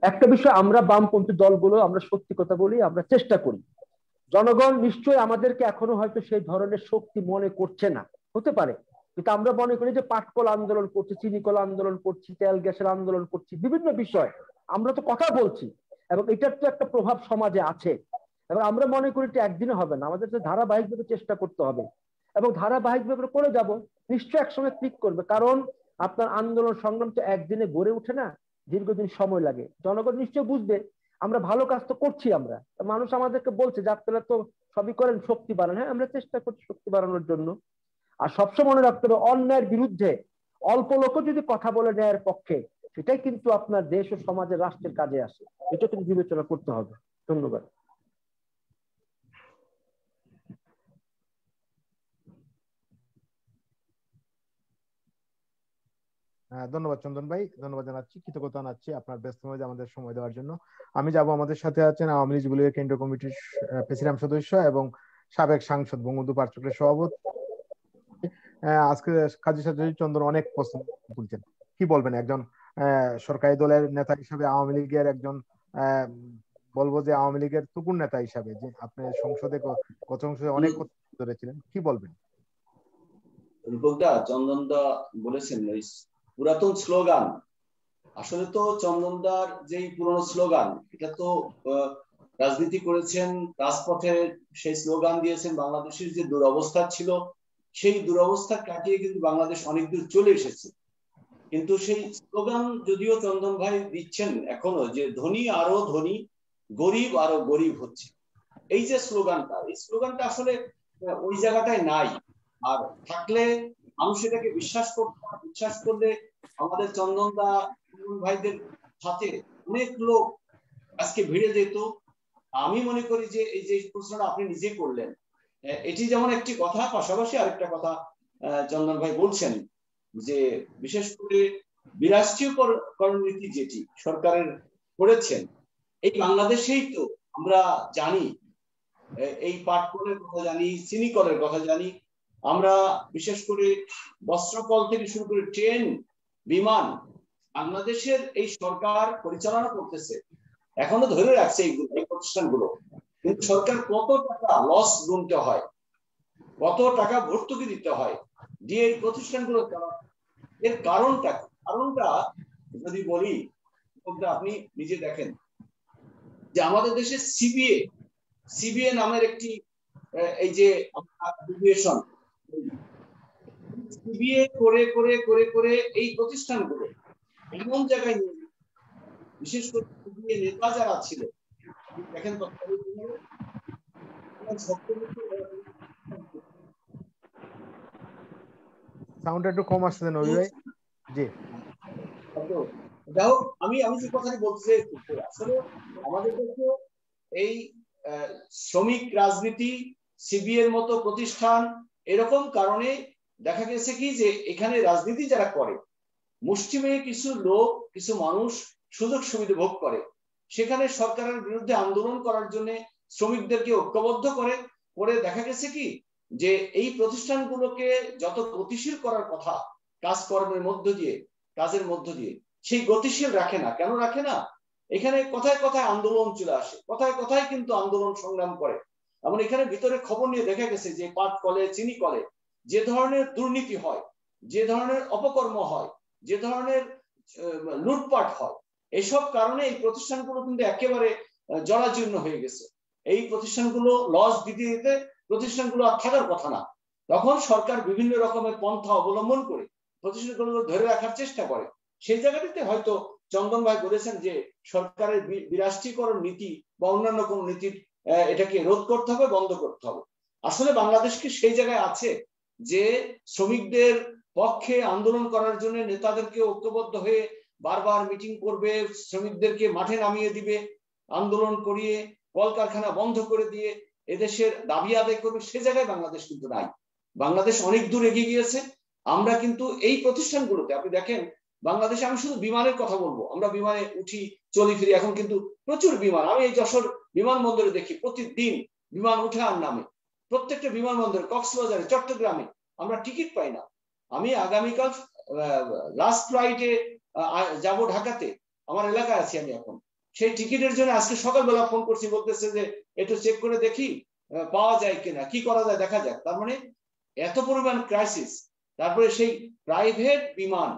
একটা বিষয়, আমরা বামপন্থী দলগুলো আমরা সত্যি কথা বলি, আমরা চেষ্টা করি। জনগণ নিশ্চয়ই আমাদেরকে এখনো হয়তো সেই ধরনের শক্তি মনে করছে না, হতে পারে, কিন্তু আমরা মনে করি যে পাটকল আন্দোলন করছি, চিনিকল আন্দোলন করছি, তেল গ্যাসের আন্দোলন করছি, বিভিন্ন বিষয় আমরা তো কথা বলছি, এবং এটার তো একটা প্রভাব সমাজে আছে। এবং আমরা মনে করি যে একদিনে হবে না, আমাদের ধারাবাহিকভাবে চেষ্টা করতে হবে, এবং ধারাবাহিকভাবে করে যাব, নিশ্চয়ই একসঙ্গে ক্লিক করবে। কারণ আপনার আন্দোলন সংগ্রাম তো একদিনে গড়ে ওঠে না, দীর্ঘদিন সময় লাগে। জনগণ নিশ্চয় বুঝবে আমরা ভালো কাজ তো করছি। আমরা মানুষ আমাদেরকে বলছে যে আপনারা তো সবই করেন, শক্তি বাড়ান। হ্যাঁ, আমরা চেষ্টা করছি শক্তি বাড়ানোর জন্য। আর সবসময় মনে রাখতে হবে, অন্যায়ের বিরুদ্ধে অল্প লোক যদি কথা বলে ন্যায়ের পক্ষে, সেটাই কিন্তু আপনার দেশ ও সমাজের, রাষ্ট্রের কাজে আসে। এটা কিন্তু বিবেচনা করতে হবে। ধন্যবাদ। ধন্যবাদ চন্দন ভাই, ধন্যবাদ জানাচ্ছি, কৃতজ্ঞতা জানাচ্ছি আপনার ব্যস্ত সময় আমাদের সময় দেওয়ার জন্য। আমি যাব, আমাদের সাথে আছেন আওয়ামী লীগ যুবলীগের কেন্দ্রীয় কমিটির প্রেসিডেন্ট সদস্য এবং সাবেক সাংসদ বঙ্গবন্ধু পার্কচক্রের সভাপতি। আজকে কাজী সাজ্জাদ চন্দন অনেক প্রশ্ন তুলছেন, কি বলবেন একজন সরকারি দলের নেতা হিসেবে, আওয়ামী লীগের একজন বলবো যে আওয়ামী লীগের তুকুর নেতা হিসাবে, যে আপনি সংসদে গত সংসদে অনেক কথা ধরেছিলেন, কি বলবেন? রূপকদা, চন্দনদা বলেছেন পুরাতন স্লোগান, আসলে তো চন্দনদার যেই পুরনো স্লোগান, এটা তো রাজনীতি করেছেন রাজপথে, সেই স্লোগান দিয়েছেন, বাংলাদেশের যে দুরবস্থা ছিল সেই দুরবস্থা কাটিয়ে কিন্তু বাংলাদেশ অনেক দূর চলে এসেছে। কিন্তু সেই স্লোগান যদিও চন্দন ভাই দিচ্ছেন এখনো, যে ধনী আরো ধনী, গরিব আরো গরিব হচ্ছে, এই যে স্লোগানটা, এই স্লোগানটা আসলে ওই জায়গাটায় নাই। আর থাকলে মানুষ এটাকে বিশ্বাস করলে আমাদের চন্দন ভাইদের সাথে অনেক লোক আজকে ভিড়ে যেত। আমি মনে করি যে এই যে প্রশ্নটা আপনি নিজে করলেন, এটি যেমন একটি কথা, পাশাপাশি আরেকটা কথা চন্দন ভাই বলছেন যে বিশেষ করে বিরাষ্ট্রীয়করণ নীতি যেটি সরকারের করেছেন, এই বাংলাদেশেই তো আমরা জানি, এই পাটকলের কথা জানি, চিনিকলের কথা জানি, আমরা বিশেষ করে বস্ত্রকল থেকে শুরু করে ট্রেন, বিমান, বাংলাদেশের এই সরকার পরিচালনা করতেছে, এখনো ধরে রাখছে এই প্রতিষ্ঠানগুলো। কিন্তু সরকার কত টাকা লস গুনতে হয়, কত টাকা ভর্তুকি দিতে হয় দিয়ে এই প্রতিষ্ঠানগুলো এর কারণটা যদি বলি, আপনি নিজে দেখেন যে আমাদের দেশে সিবিএ নামের একটি এই যে অ্যাপ্লিকেশন, সিবিএ করে করে করে করে এই প্রতিষ্ঠানগুলো এমন জায়গায় নিয়ে, বিশেষ করে সিবিএ নেতা যারা ছিল, দেখেন সাউন্ড একটু কম আসছে নবী ভাই। জি, যাই হোক, আমি যে কথাটি বলতে চাই, আসলে আমাদের দেশে এই শ্রমিক রাজনীতি, সিবিএর মতো প্রতিষ্ঠান, এরকম কারণে দেখা গেছে কি যে এখানে রাজনীতি যারা করে, মুষ্টিমেয় কিছু লোক, কিছু মানুষ সুযোগ সুবিধা ভোগ করে, সেখানে সরকারের বিরুদ্ধে আন্দোলন করার জন্য শ্রমিকদেরকে ঐক্যবদ্ধ করে দেখা গেছে কি যে এই প্রতিষ্ঠানগুলোকে যত গতিশীল করার কথা কাজের মধ্য দিয়ে সেই গতিশীল রাখে না। কেন রাখে না? এখানে কথায় কথায় আন্দোলন চলে আসে, কথায় কথায় কিন্তু আন্দোলন সংগ্রাম করে। এমন এখানে ভিতরে খবর নিয়ে দেখা গেছে যে পাট কলে, চিনি কলে যে ধরনের দুর্নীতি হয়, যে ধরনের অপকর্ম হয়, যে ধরনের লুটপাট হয়, এসব কারণে এই প্রতিষ্ঠানগুলো কিন্তু একেবারে জরাজীর্ণ হয়ে গেছে। এই প্রতিষ্ঠানগুলো লস দিতে দিতে প্রতিষ্ঠানগুলো আর থাকার কথা না। তখন সরকার বিভিন্ন রকমের পন্থা অবলম্বন করে প্রতিষ্ঠানগুলো ধরে রাখার চেষ্টা করে। সেই জায়গাটিতে হয়তো চন্দন ভাই বলেছেন যে সরকারের বিরাষ্ট্রীকরণ নীতি বা অন্যান্য কোন নীতির এটাকে রোধ করতে হবে, বন্ধ করতে হবে। আসলে বাংলাদেশ কি সেই জায়গায় আছে যে শ্রমিকদের পক্ষে আন্দোলন করার জন্য নেতাদেরকে ঐক্যবদ্ধ হয়ে বারবার মিটিং করবে, শ্রমিকদেরকে মাঠে নামিয়ে দিবে, আন্দোলন করিয়ে কলকারখানা বন্ধ করে দিয়ে এদেশের দাবি আদায় করবে? সে জায়গায় বাংলাদেশ কিন্তু নাই। বাংলাদেশ অনেক দূর এগিয়ে গিয়েছে। আমরা কিন্তু এই প্রতিষ্ঠানগুলোতে আপনি দেখেন বাংলাদেশে, আমি শুধু বিমানের কথা বলবো, আমরা বিমানে উঠি চলি ফিরি, এখন কিন্তু প্রচুর বিমান। আমি এই যশোর বিমানবন্দরে দেখি প্রতিদিন বিমান উঠে আর নামে। প্রত্যেকটা বিমানবন্দরে, কক্সবাজারে, চট্টগ্রামে আমরা টিকিট পাই না। আমি আগামীকাল লাস্ট ফ্লাইটে যাব ঢাকাতে, আমার এলাকায় আছি আমি এখন। সেই টিকিটের জন্য আজকে সকালবেলা ফোন করছি, বলতেছে যে একটু চেক করে দেখি পাওয়া যায় কিনা, কি করা যায় দেখা যাক। তার মানে এত পরিমাণ ক্রাইসিস। তারপরে সেই প্রাইভেট বিমান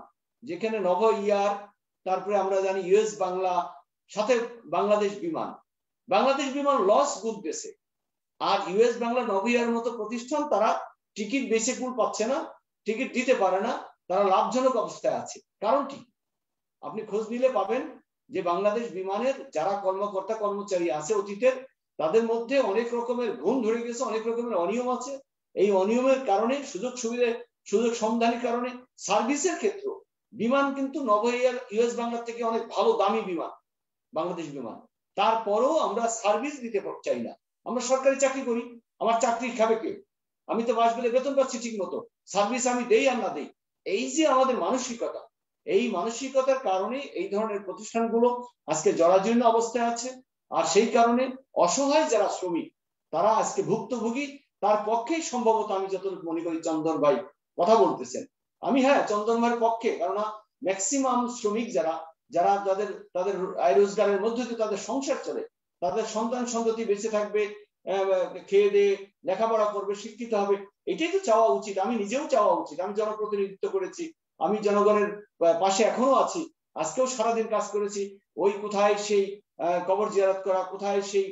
যেখানে নভ ইয়ার, তারপরে আমরা জানি ইউএস বাংলা, সাথে বাংলাদেশ বিমান লস গুনতেছে। আর ইউএস বাংলা, নভ ইয়ার মতো প্রতিষ্ঠান তারা টিকিট বেচে কুল পাচ্ছে না, টিকিট দিতে পারে না, তারা লাভজনক অবস্থায় আছে। কারণটি আপনি খোঁজ নিলে পাবেন যে বাংলাদেশ বিমানের যারা কর্মকর্তা কর্মচারী আছে অতীতের, তাদের মধ্যে অনেক রকমের গুণ ধরে গেছে, অনেক রকমের অনিয়ম আছে। এই অনিয়মের কারণে, সুযোগ সন্ধানের কারণে সার্ভিসের ক্ষেত্রে বিমান কিন্তু নভ ইয়ার ইউএস বাংলার থেকে অনেক ভালো দামি বিমান বাংলাদেশ বিমান। তারপরও আমরা সার্ভিস দিতে চাই না। আমরা সরকারি চাকরি করি, আমার চাকরি খাবে কে? আমি তো মাস গেলে বেতন পাচ্ছি ঠিক মতো, সার্ভিস আমি দেই আর না দেই। এই যে আমাদের মানসিকতা, এই মানসিকতার কারণে এই ধরনের প্রতিষ্ঠানগুলো আজকে জরাজীর্ণ অবস্থায় আছে। আর সেই কারণে অসহায় যারা শ্রমিক তারা আজকে ভুক্তভোগী। তার পক্ষেই সম্ভবত আমি যতটুকু মনে করি চন্দন ভাই কথা বলতেছেন, আমি চন্দন ভাইয়ের পক্ষে। কেননা ম্যাক্সিমাম শ্রমিক যারা তাদের আয় রোজগারের মধ্যে দিয়ে তাদের সংসার চলে, তাদের সন্তান সন্ততি বেঁচে থাকবে, খেয়ে দিয়ে লেখাপড়া করবে, শিক্ষিত হবে, এটাই তো চাওয়া উচিত। আমি নিজেও চাওয়া উচিত। আমি জনপ্রতিনিধিত্ব করেছি, আমি জনগণের পাশে এখনো আছি, আজকেও সারাদিন কাজ করেছি। ওই কোথায় সেই কবর জিয়ারত করা, কোথায় সেই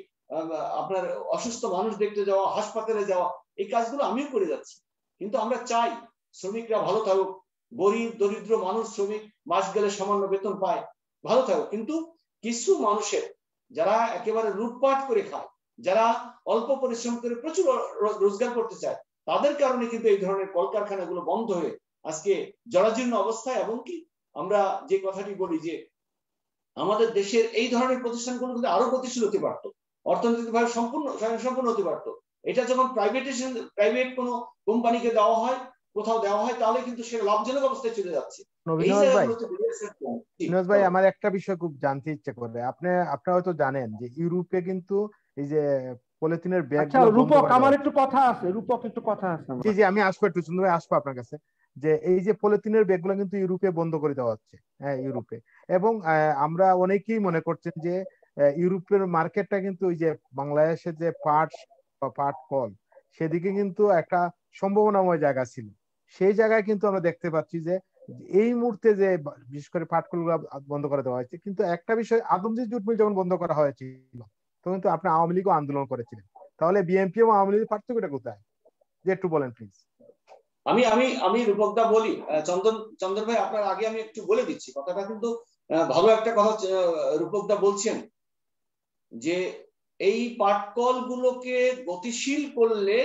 আপনার অসুস্থ মানুষ দেখতে যাওয়া, হাসপাতালে যাওয়া, এই কাজগুলো আমিও করে যাচ্ছি। কিন্তু আমরা চাই শ্রমিকরা ভালো থাকুক, গরিব দরিদ্র মানুষ শ্রমিক মাস গেলে সামান্য বেতন পায়, ভালো থাকুক। কিন্তু কিছু মানুষের যারা একেবারে লুটপাট করে খায়, যারা অল্প পরিশ্রম করে প্রচুর রোজগার করতে চায়, তাদের কারণে কিন্তু এই ধরনের কলকারখানাগুলো বন্ধ হয়ে আজকে জরাজীর্ণ অবস্থায়। এবং কি আমরা যে কথাটি বলি যে আমাদের দেশের এই ধরনের প্রতিষ্ঠানগুলো কিন্তু আরো গতিশীল হতে পারতো, অর্থনৈতিকভাবে সম্পূর্ণ হতে পারতো। এটা যখন প্রাইভেট কোনো কোম্পানিকে দেওয়া হয়, কোথাও দেওয়া হয়, তাহলে কিন্তু সেটা লাভজনক অবস্থায় চলে যাচ্ছে। নবীন ভাই, আমার একটা বিষয় খুব জানতে ইচ্ছে করে। আপনারা হয়তো জানেন যে ইউরোপে কিন্তু এই যে পলিথিনের ব্যাগ, রূপক আমার একটু কথা আছে, রূপক একটু কথা আছে। জি আমি আসবো, একটু সুন্দর ভাই আসবো আপনার কাছে। যে এই যে পলিথিনের ব্যাগগুলো কিন্তু ইউরোপে বন্ধ করে দেওয়া হচ্ছে, ইউরোপে। এবং আমরা অনেকেই মনে করছেন যে ইউরোপের মার্কেটটা কিন্তু ওই যে বাংলাদেশের যে পাট কল, সেদিকে কিন্তু একটা সম্ভাবনাময় জায়গা ছিল। সেই জায়গায় কিন্তু আমরা দেখতে পাচ্ছি যে এই মুহূর্তে যে বিশেষ করে পাট কলগুলো বন্ধ করে দেওয়া হয়েছে। কিন্তু একটা বিষয়, আদমজি জুট মিল যখন বন্ধ করা হয়েছিল তখন কিন্তু আপনি আওয়ামী লীগও আন্দোলন করেছিলেন। তাহলে বিএনপি এবং আওয়ামী লীগের পার্থক্যটা কোথায়, যে একটু বলেন প্লিজ। আমি রূপকদা বলি, চন্দন ভাই আপনার আগে আমি একটু বলে দিচ্ছি কথাটা, কিন্তু ভালো একটা কথা রূপকদা বলছেন যে এই পাটকল গুলোকে গতিশীল করলে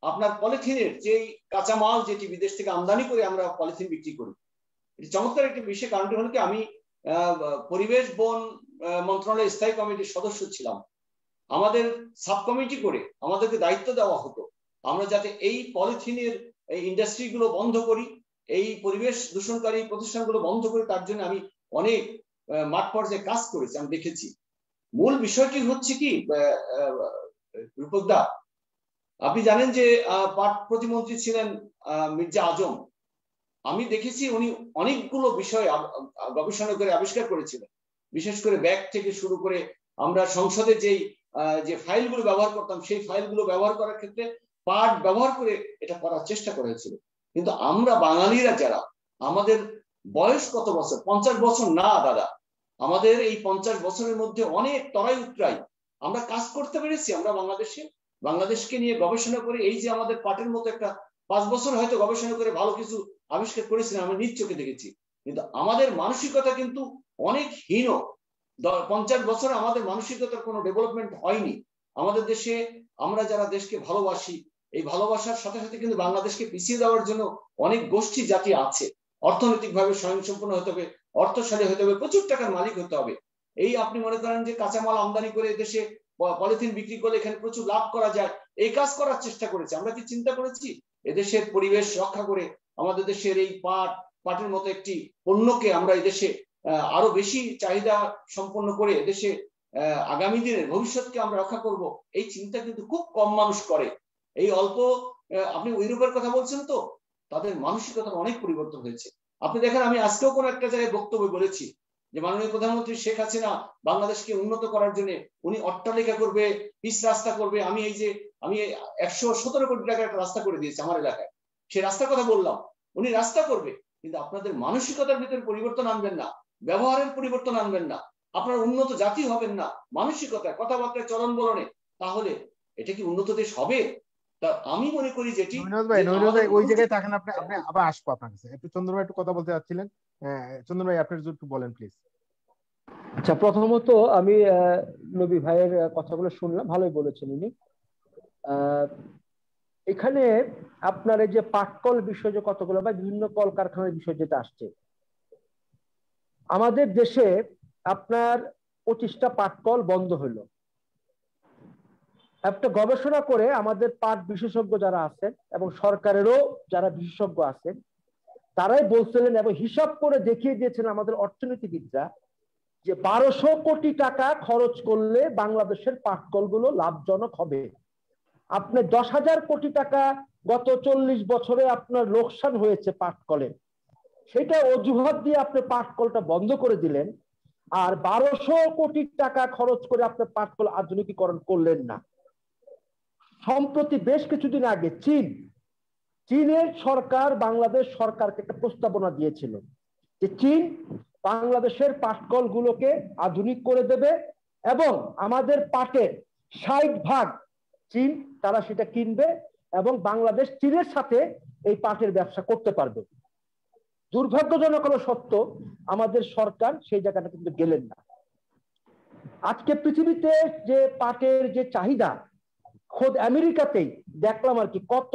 আপনার পলিথিনের যে কাঁচামাল যেটি বিদেশ থেকে আমদানি করে আমরা পলিথিন বিক্রি করি, এটি চমৎকার একটি বিষয়। কারণটি হলো কি, আমি পরিবেশ বন মন্ত্রণালয়ের স্থায়ী কমিটির সদস্য ছিলাম। আমাদের সাব কমিটি করে আমাদেরকে দায়িত্ব দেওয়া হতো আমরা যাতে এই পলিথিনের এই ইন্ডাস্ট্রি গুলো বন্ধ করি, এই পরিবেশ দূষণকারী প্রতিষ্ঠানগুলো বন্ধ করি। তার জন্য আমি অনেক মাঠ পর্যায়ে কাজ করেছি, আমি দেখেছি। মূল বিষয়টি হচ্ছে কি রূপকদা, আপনি জানেন যে পাট প্রতিমন্ত্রী ছিলেন মির্জা আজম। আমি দেখেছি উনি অনেকগুলো বিষয় গবেষণা করে আবিষ্কার করেছিলেন। বিশেষ করে ব্যাগ থেকে শুরু করে আমরা সংসদে যে ফাইলগুলো ব্যবহার করতাম, সেই ফাইলগুলো ব্যবহার করার ক্ষেত্রে পাট ব্যবহার করে এটা করার চেষ্টা করা হয়েছিল। কিন্তু আমরা বাঙালিরা যারা, আমাদের বয়স কত বছর, 50 বছর না দাদা, আমাদের এই 50 বছরের মধ্যে অনেক তরাই উতরাই আমরা কাজ করতে পেরেছি। আমরা বাংলাদেশকে নিয়ে গবেষণা করে এই যে আমাদের পাটের মতো একটা 5 বছর হয়তো গবেষণা করে ভালো কিছু আবিষ্কার করেছিলাম, আমি নিজ চোখে দেখেছি, কিন্তু আমাদের মানসিকতা কিন্তু অনেক হীন। 50 বছর আমাদের মানসিকতার কোনো ডেভেলপমেন্ট হয়নি আমাদের দেশে। আমরা যারা দেশকে ভালোবাসি, এই ভালোবাসার সাথে সাথে কিন্তু বাংলাদেশকে পিছিয়ে দেওয়ার জন্য অনেক গোষ্ঠী জাতি আছে। অর্থনৈতিকভাবে স্বয়ংসম্পূর্ণ হতে হবে, অর্থশালী হতে হবে, প্রচুর টাকার মালিক হতে হবে। এই আপনি মনে করেন যে কাঁচামাল আমদানি করে দেশে পলিথিন বিক্রি করলে এখানে প্রচুর লাভ করা যায়, এই কাজ করার চেষ্টা করেছি। আমরা কি চিন্তা করেছি এদেশের পরিবেশ রক্ষা করে আমাদের দেশের এই পাটের মতো একটি পণ্যকে আমরা এদেশে আরো বেশি চাহিদা সম্পন্ন করে এদেশে আগামী দিনের ভবিষ্যৎকে আমরা রক্ষা করব? এই চিন্তা কিন্তু খুব কম মানুষ করে। এই অল্প, আপনি ইউরোপের কথা বলছেন তো, তাদের মানসিকতার অনেক পরিবর্তন হয়েছে। আপনি দেখেন, আমি আজকেও কোনো একটা জায়গায় বক্তব্য বলেছি যে মাননীয় প্রধানমন্ত্রী শেখ হাসিনা বাংলাদেশকে উন্নত করার জন্য উনি অট্টালিকা করবে, পিচ রাস্তা করবে। আমি 117 কোটি টাকার একটা রাস্তা করে দিয়েছি আমার এলাকায়, সেই রাস্তার কথা বললাম। উনি রাস্তা করবে, কিন্তু আপনাদের মানসিকতার ভিতরে পরিবর্তন আনবেন না, ব্যবহারের পরিবর্তন আনবেন না, আপনার উন্নত জাতি হবেন না মানসিকতায়, কথাবার্তায়, চলন বলনে, তাহলে এটা কি উন্নত দেশ হবে? তা আমি মনে করি যেটি নৈনাদ ভাই ওই জায়গায় থাকেন, আপনি আবার আসবো আপনার কাছে। একটু চন্দ্র ভাই একটু কথা বলতে যাচ্ছিলেন, চন্দ্র ভাই আপনি একটু বলেন প্লিজ। আচ্ছা, প্রথমত আমি নবী ভাইয়ের কথাগুলো শুনলাম, ভালোই বলেছেন উনি। এখানে আপনার এই যে পাটকল বিষয় যে কতগুলো বা বিভিন্ন কলকারখানার বিষয় যেটা আসছে, আমাদের দেশে আপনার 25টা পাটকল বন্ধ হলো। একটা গবেষণা করে আমাদের পাট বিশেষজ্ঞ যারা আছেন এবং সরকারেরও যারা বিশেষজ্ঞ আছেন, তারাই বলছিলেন এবং হিসাব করে দেখিয়ে দিয়েছেন আমাদের অর্থনীতিবিদরা যে 1200 কোটি টাকা খরচ করলে বাংলাদেশের পাটকলগুলো লাভজনক হবে। আপনি 10,000 কোটি টাকা গত 40 বছরে আপনার লোকসান হয়েছে পাটকলে, সেটা অজুহাত দিয়ে আপনি পাটকলটা বন্ধ করে দিলেন, আর 1200 কোটি টাকা খরচ করে আপনি পাটকল আধুনিকীকরণ করলেন না। সম্প্রতি বেশ কিছুদিন আগে চীনের সরকার বাংলাদেশ সরকারকে একটা প্রস্তাবনা দিয়েছিল যে চীন বাংলাদেশের পাটকল গুলোকে আধুনিক করে দেবে এবং আমাদের পাটের 60% চীন তারা সেটা কিনবে এবং বাংলাদেশ চীনের সাথে এই পাটের ব্যবসা করতে পারবে। দুর্ভাগ্যজনক হলো সত্য, আমাদের সরকার সেই জায়গাটা কিন্তু গেলেন না। আজকে পৃথিবীতে যে পাটের যে চাহিদা, খোদ আমেরিকাতেই দেখলাম আর কি কত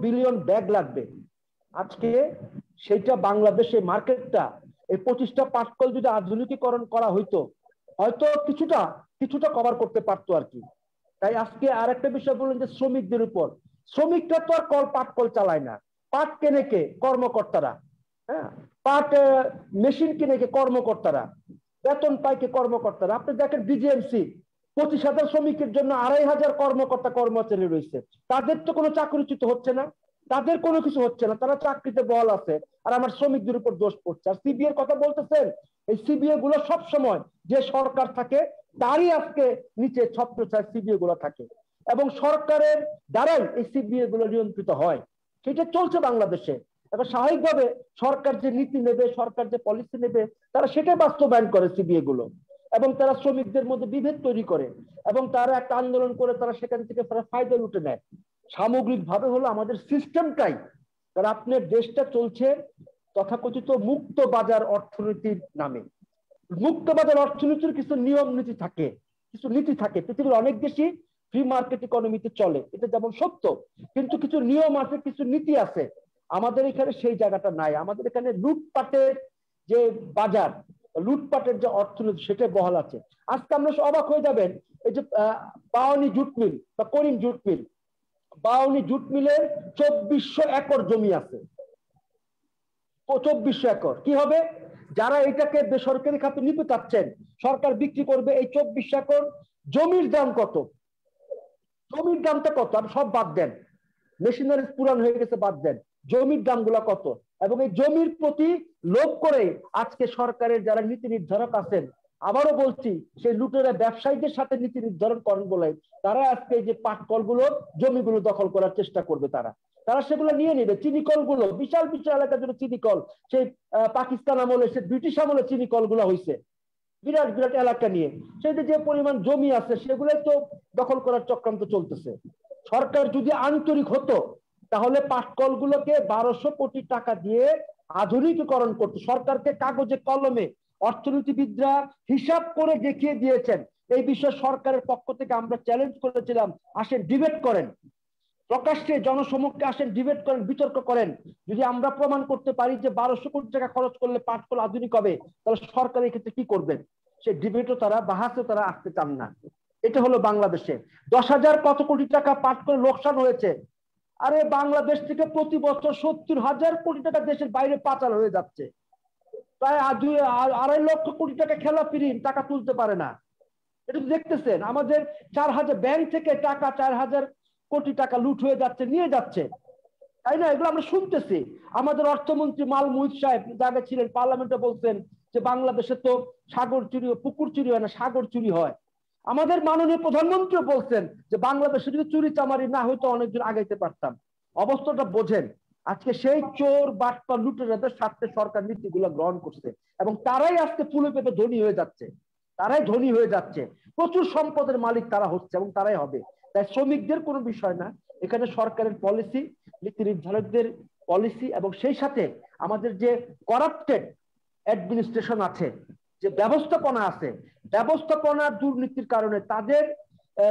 বিলিয়ন ব্যাগ লাগবে। আজকে সেইটা বাংলাদেশে মার্কেটটা এই 25টা পাটকল যদি আধুনিকীকরণ করা হইতো হয়তো কিছুটা কভার করতে পারতো আর কি। তাই আজকে আর একটা বিষয় বললেন যে শ্রমিকদের উপর, শ্রমিকরা তো আর পাটকল চালায় না, পাট কেনে কে? কর্মকর্তারা। হ্যাঁ, পাট মেশিন কিনে কে? কর্মকর্তারা। বেতন পায় কে? কর্মকর্তারা। আপনি দেখেন বিজিএমসি 25,000 শ্রমিকের জন্য 2,500 কর্মকর্তা কর্মচারী রয়েছে, তাদের তো কোনো চাকরিচ্যুত হচ্ছে না, তাদের কোনো কিছু হচ্ছে না, তারা চাকরিতে বহাল আছে, আর আমার শ্রমিকদের উপর দোষ পড়ছে। আর সিবিএর কথা বলতেছেন, এই সিবিএ গুলো সব সময় যে সরকার থাকে তারই আজকে নিচে ছত্রছায় সিবিএ গুলো থাকে এবং সরকারের দ্বারাই এই সিবিএ গুলো নিয়ন্ত্রিত হয়। সেটা চলছে বাংলাদেশে। এবার স্বাভাবিকভাবে সরকার যে নীতি নেবে, সরকার যে পলিসি নেবে, তারা সেটাই বাস্তবায়ন করে সিবিএ গুলো, এবং তারা শ্রমিকদের মধ্যে বিভেদ তৈরি করে এবং তারা একটা আন্দোলন করে তারা সেখান থেকে তারা ফায়দা লুটে নেয়। সামগ্রিকভাবে হলো আমাদের সিস্টেমটাই, কারণ আপনার দেশটা চলছে তথাকথিত মুক্ত বাজার অর্থনীতির নামে। মুক্ত বাজার অর্থনীতির কিছু নিয়ম নীতি থাকে, কিছু নীতি থাকে। পৃথিবীর অনেক দেশই ফ্রি মার্কেট ইকোনমিতে চলে, এটা যেমন সত্য, কিন্তু কিছু নিয়ম আছে, কিছু নীতি আছে। আমাদের এখানে সেই জায়গাটা নাই। আমাদের এখানে লুটপাটের যে বাজার, লুটপাটের যে অর্থনীতি, সেটা বহাল আছে। আজকে আমরা অবাক হয়ে যাবেন, এই যে বাওয়ানি জুট মিল বা করিম জুট মিল, বাওয়ানি জুট মিলের 2400 একর জমি আছে। 2400 একর কি হবে? যারা এটাকে বেসরকারি খাতে নিতে চাচ্ছেন, সরকার বিক্রি করবে এই 2400 একর জমির দাম কত? জমির দামটা কত? আপনি সব বাদ দেন, মেশিনারি পুরান হয়ে গেছে বাদ দেন, জমির দামগুলা কত? এবং এই জমির প্রতি লোভ করে আজকে সরকারের যারা নীতি নির্ধারক আছেন, আবারও বলছি, সেই লুটেরা ব্যবসায়ীদের সাথে নীতি নির্ধারণ করেন বলে তারা আজকে যে পাটকলগুলো জমিগুলো দখল করার চেষ্টা করবে। তারা সেগুলো নিয়ে নেবে। চিনিকল গুলো বিশাল বিশাল এলাকা জুড়ে চিনিকল, সেই পাকিস্তান আমলে, সে ব্রিটিশ আমলে চিনিকল গুলো হয়েছে, বিরাট বিরাট এলাকা নিয়ে, সেই যে পরিমাণ জমি আছে সেগুলোই তো দখল করার চক্রান্ত চলতেছে। সরকার যদি আন্তরিক হতো তাহলে পাটকলগুলোকে 1200 কোটি টাকা দিয়ে আধুনিকীকরণ করতো। সরকারকে কাগজে কলমে অর্থনীতিবিদরা হিসাব করে দেখিয়ে দিয়েছেন। এই বিষয়ে সরকারের পক্ষ থেকে আমরা চ্যালেঞ্জ করেছিলাম, আসেন ডিবেট করেন, প্রকাশ্যে জনসমক্ষে আসেন, ডিবেট করেন, বিতর্ক করেন। যদি আমরা প্রমাণ করতে পারি যে 1200 কোটি টাকা খরচ করলে পাটকল আধুনিক হবে, তাহলে সরকার এই ক্ষেত্রে কি করবেন? সে ডিবেটও তারা, বাহাসও তারা আসতে চান না। এটা হলো বাংলাদেশে 10,000 কত কোটি টাকা পাটকল লোকসান হয়েছে। আরে বাংলাদেশ থেকে প্রতি বছর 70,000 কোটি টাকা দেশের বাইরে পাচার হয়ে যাচ্ছে। প্রায় 2.5 লক্ষ কোটি টাকা খেলাপি ঋণ, টাকা তুলতে পারে না। এটা তো দেখতেছেন, আমাদের 4,000 ব্যাংক থেকে টাকা 4,000 কোটি টাকা লুট হয়ে যাচ্ছে, নিয়ে যাচ্ছে, তাই না? এগুলো আমরা শুনতেছি। আমাদের অর্থমন্ত্রী মাল মুহিত সাহেব জায়গা ছিলেন, পার্লামেন্টে বলছেন যে বাংলাদেশে তো সাগর চুরি, পুকুর চুরি হয় না, সাগর চুরি হয়। আমাদের মাননীয় প্রধানমন্ত্রী বলছেন যে বাংলাদেশে যদি চুরি চামারি না হইতো অনেকদিন আগাইতে পারতাম। অবস্থাটা বোঝেন। আজকে সেই চোর বাটপার লুটেরাদের স্বার্থে সরকার নীতিগুলো গ্রহণ করছে এবং তারাই আজকে ফুলে পেপে ধনী হয়ে যাচ্ছে, তারাই ধনী হয়ে যাচ্ছে, প্রচুর সম্পদের মালিক তারা হচ্ছে এবং তারাই হবে। তাই শ্রমিকদের কোনো বিষয় না, এখানে সরকারের পলিসি, নীতি নির্ধারকদের পলিসি এবং সেই সাথে আমাদের যে করাপ্টেড অ্যাডমিনিস্ট্রেশন আছে, যে ব্যবস্থাপনা আছে, ব্যবস্থাপনার দুর্নীতির কারণে, তাদের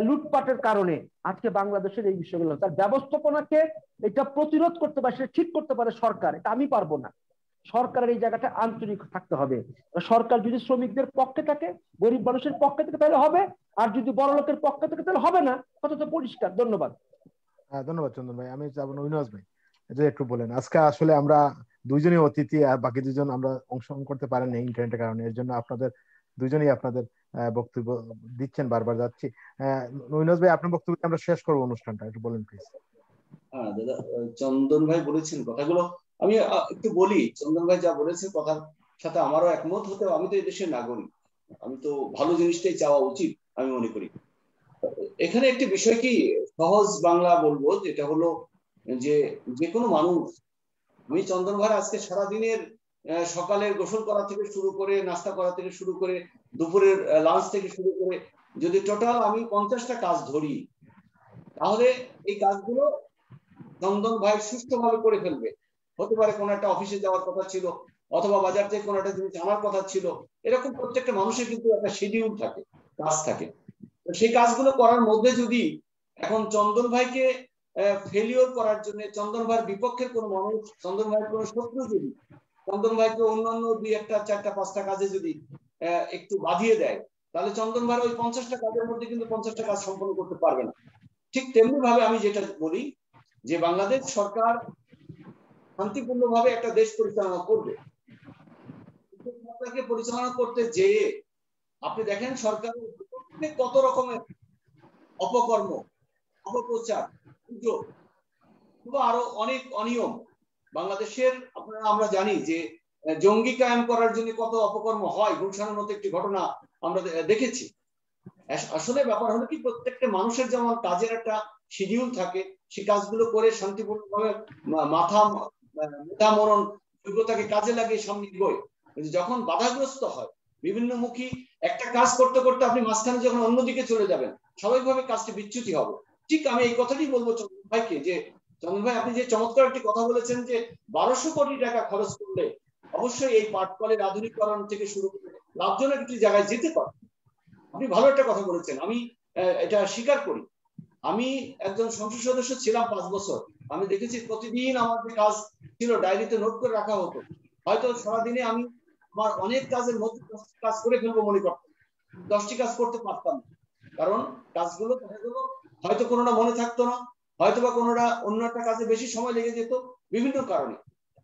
লুটপাটের কারণে আজকে বাংলাদেশের এই বিষয়গুলো, তার ব্যবস্থাপনাকে এটা প্রতিরোধ করতে পারে, সেটা ঠিক করতে পারে সরকার, এটা আমি পারবো না। সরকারের এই জায়গাটা আন্তরিক থাকতে হবে। সরকার যদি শ্রমিকদের পক্ষে থাকে, গরিব মানুষের পক্ষে থাকে তাহলে হবে, আর যদি বড় লোকের পক্ষে থাকে তাহলে হবে না। কথা তো পরিষ্কার। ধন্যবাদ। ধন্যবাদ চন্দন ভাই। আমি যাব নৈনাজ ভাই, যে একটু বলেন। আজকে আসলে আমরা দুইজনই অতিথি, আর বাকি দুজন আমরা অংশগ্রহণ করতে পারেননি ইন্টারনেটের কারণে। এর জন্য আপনাদের দুজনই আপনাদের বক্তব্য দিচ্ছেন, বারবার যাচ্ছি। নৈনাজ ভাই, আপনার বক্তব্য আমরা শেষ করবো অনুষ্ঠানটা, একটু বলেন প্লিজ। হ্যাঁ দাদা, চন্দন ভাই বলেছেন কথাগুলো, আমি একটু বলি। চন্দন ভাই যা বলেছেন কথার সাথে আমারও একমত হতে, আমি তো এই দেশের নাগরিক, আমি তো ভালো জিনিসটাই চাওয়া উচিত আমি মনে করি। এখানে একটি বিষয় কি সহজ বাংলা বলবো, যেটা হলো যে কোনো মানুষ, আমি চন্দন ভাই আজকে সারাদিনের সকালের গোসল করা থেকে শুরু করে, নাস্তা করা থেকে শুরু করে, দুপুরের লাঞ্চ থেকে শুরু করে, যদি টোটাল আমি 50টা কাজ ধরি, তাহলে এই কাজগুলো চন্দন ভাই সুষ্ঠুভাবে করে ফেলবে। হতে পারে কোনো একটা অফিসে যাওয়ার কথা ছিল, অথবা বাজার থেকে কোনো একটা জিনিস আনার কথা ছিল। এরকম প্রত্যেকটা মানুষের কিন্তু একটা শিডিউল থাকে, কাজ থাকে। সেই কাজগুলো করার মধ্যে যদি এখন চন্দন ভাইকে ফেলিওর করার জন্য, চন্দন ভাইয়ের বিপক্ষের কোনো মানুষ, চন্দন ভাইয়ের কোনো শত্রু যদি চন্দন ভাইকে অন্যান্য 2-1টা 4টা 5টা কাজে যদি একটু বাধিয়ে দেয়, তাহলে চন্দন ভাই ওই 50টা কাজের মধ্যে কিন্তু 50টা কাজ সম্পন্ন করতে পারবে না। ঠিক তেমনি ভাবে আমি যেটা বলি যে বাংলাদেশ সরকার শান্তিপূর্ণভাবে একটা দেশ পরিচালনা করবে। সরকারকে পরিচালনা করতে যেয়ে আপনি দেখেন সরকারের কত রকমের অপকর্ম, অপপ্রচার, গুজব, আরো অনেক অনিয়ম বাংলাদেশের। আমরা জানি যে জঙ্গি কায়েম করার জন্য কত অপকর্ম হয়, গুলশানের মতো একটি ঘটনা আমরা দেখেছি। আসলে ব্যাপার হলো কি, প্রত্যেকটা মানুষের যেমন কাজের একটা শিডিউল থাকে, সেই কাজগুলো করে শান্তিপূর্ণভাবে মেধা মনন যোগ্যতাকে কাজে লাগিয়ে সামনে এগোয়। কিন্তু যখন বাধাগ্রস্ত হয় বিভিন্নমুখী একটা কাজ করতে করতে, আপনি মাঝখানে যখন অন্যদিকে চলে যাবেন, স্বাভাবিকভাবে কাজটি বিচ্যুতি হবে। ঠিক আমি এই কথাটি বলবো চন্দন ভাইকে, যে চন্দন ভাই আপনি যে চমৎকার একটি কথা বলেছেন যে 1200 কোটি টাকা খরচ করলে অবশ্যই এই পাটকলের আধুনিকরণ থেকে শুরু করে লাভজনক একটি জায়গায় যেতে পারে। আপনি ভালো একটা কথা বলেছেন, আমি এটা স্বীকার করি। আমি একজন সংসদ সদস্য ছিলাম 5 বছর। আমি দেখেছি প্রতিদিন আমার যে কাজ ছিল ডায়েরিতে নোট করে রাখা হতো। হয়তো সারাদিনে আমি আমার অনেক কাজের মধ্যে 10টি কাজ করে ফেলবো মনে করতাম, 10টি কাজ করতে পারতাম, কারণ কাজগুলো হয়তো কোনোটা মনে থাকতো না, হয়তো বা কোনোটা অন্য একটা কাজে বেশি সময় লেগে যেত, বিভিন্ন কারণে।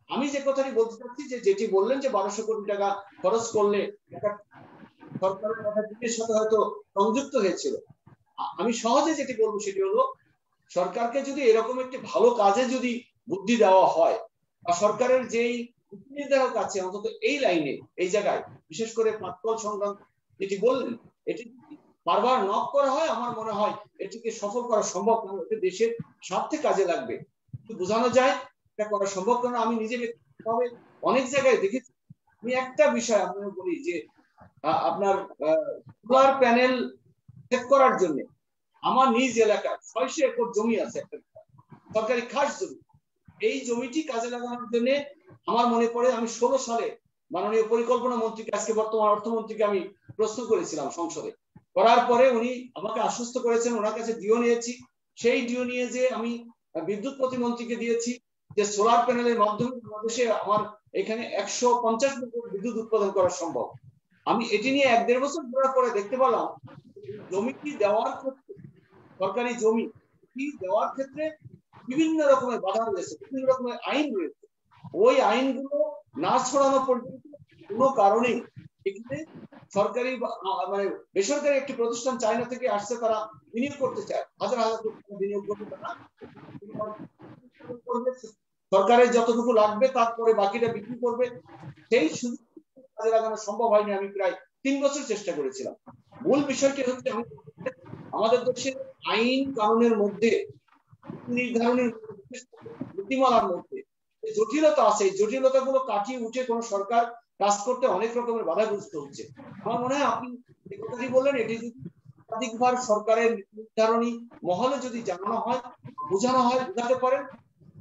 আমি যে কথাটি বলতে চাচ্ছি, যে যেটি বললেন যে 1200 কোটি টাকা খরচ করলে সরকারের কথা দিকের সাথে হয়তো সংযুক্ত হয়েছিল, আমি সহজে যেটি বলবো সেটি হলো, সরকারকে যদি এরকম একটি ভালো কাজে যদি বুদ্ধি দেওয়া হয়, বা সরকারের যেই নির্ধারক আছে অন্তত এই লাইনে, এই জায়গায় বিশেষ করে পাটকল সংক্রান্ত যেটি বললেন, এটি বারবার নক করা হয়, আমার মনে হয় এটিকে সফল করা সম্ভব না। এটি দেশের স্বার্থে কাজে লাগবে, বোঝানো যায় এটা করা সম্ভব। কারণ আমি নিজে ব্যক্তিগতভাবে অনেক জায়গায় দেখেছি। আমি একটা বিষয় আপনাকে বলি, যে আপনার সোলার প্যানেল সেট করার জন্য আমার নিজ এলাকায় 600 একর জমি আছে, একটা সরকারি খাস জমি। এই জমিটি কাজে লাগানোর জন্য আমার মনে পড়ে আমি 16 সালে মাননীয় পরিকল্পনা মন্ত্রীকে, আজকে বর্তমান অর্থমন্ত্রীকে আমি প্রশ্ন করেছিলাম সংসদে। করার পরে উনি আমাকে আশ্বস্ত করেছেন, ওনার কাছে ডিও নিয়েছি। সেই ডিও নিয়ে যে আমি বিদ্যুৎ প্রতিমন্ত্রীকে দিয়েছি যে সোলার প্যানেলের মাধ্যমে বাংলাদেশে আমার এখানে 150 মেগাওয়াট বিদ্যুৎ উৎপাদন করা সম্ভব। আমি এটি নিয়ে 1-1.5 বছর ঘোরার পরে দেখতে পেলাম জমিটি দেওয়ার ক্ষেত্রে, সরকারি জমি দেওয়ার ক্ষেত্রে বিভিন্ন রকমের বাধা রয়েছে, বিভিন্ন রকমের আইন রয়েছে। ওই আইনগুলো না ছড়ানো পর্যন্ত কোনো কারণেই এখানে সরকারি মানে বেসরকারি একটি প্রতিষ্ঠান চায়না থেকে আসছে, তারা বিনিয়োগ করতে চায়, হাজার হাজার কোটি টাকা বিনিয়োগ করতে, তারা সরকারের যতটুকু লাগবে তারপরে বাকিটা বিক্রি করবে। সেই সুযোগ কাজে লাগানো সম্ভব হয়নি। আমি প্রায় 3 বছর চেষ্টা করেছিলাম। মূল বিষয়টি হচ্ছে আমাদের দেশের আইন কানুনের মধ্যে, নির্ধারণের নীতিমালার মধ্যে জটিলতা আছে। এই জটিলতাগুলো কাটিয়ে উঠে কোন সরকার কাজ করতে অনেক রকমের বাধাগ্রস্ত হচ্ছে। আমার মনে হয় আপনি যে কথাটি বললেন, এটি যদি একাধিকবার সরকারের নির্ধারণী মহলে যদি জানানো হয়, বোঝানো হয়, বোঝাতে পারেন,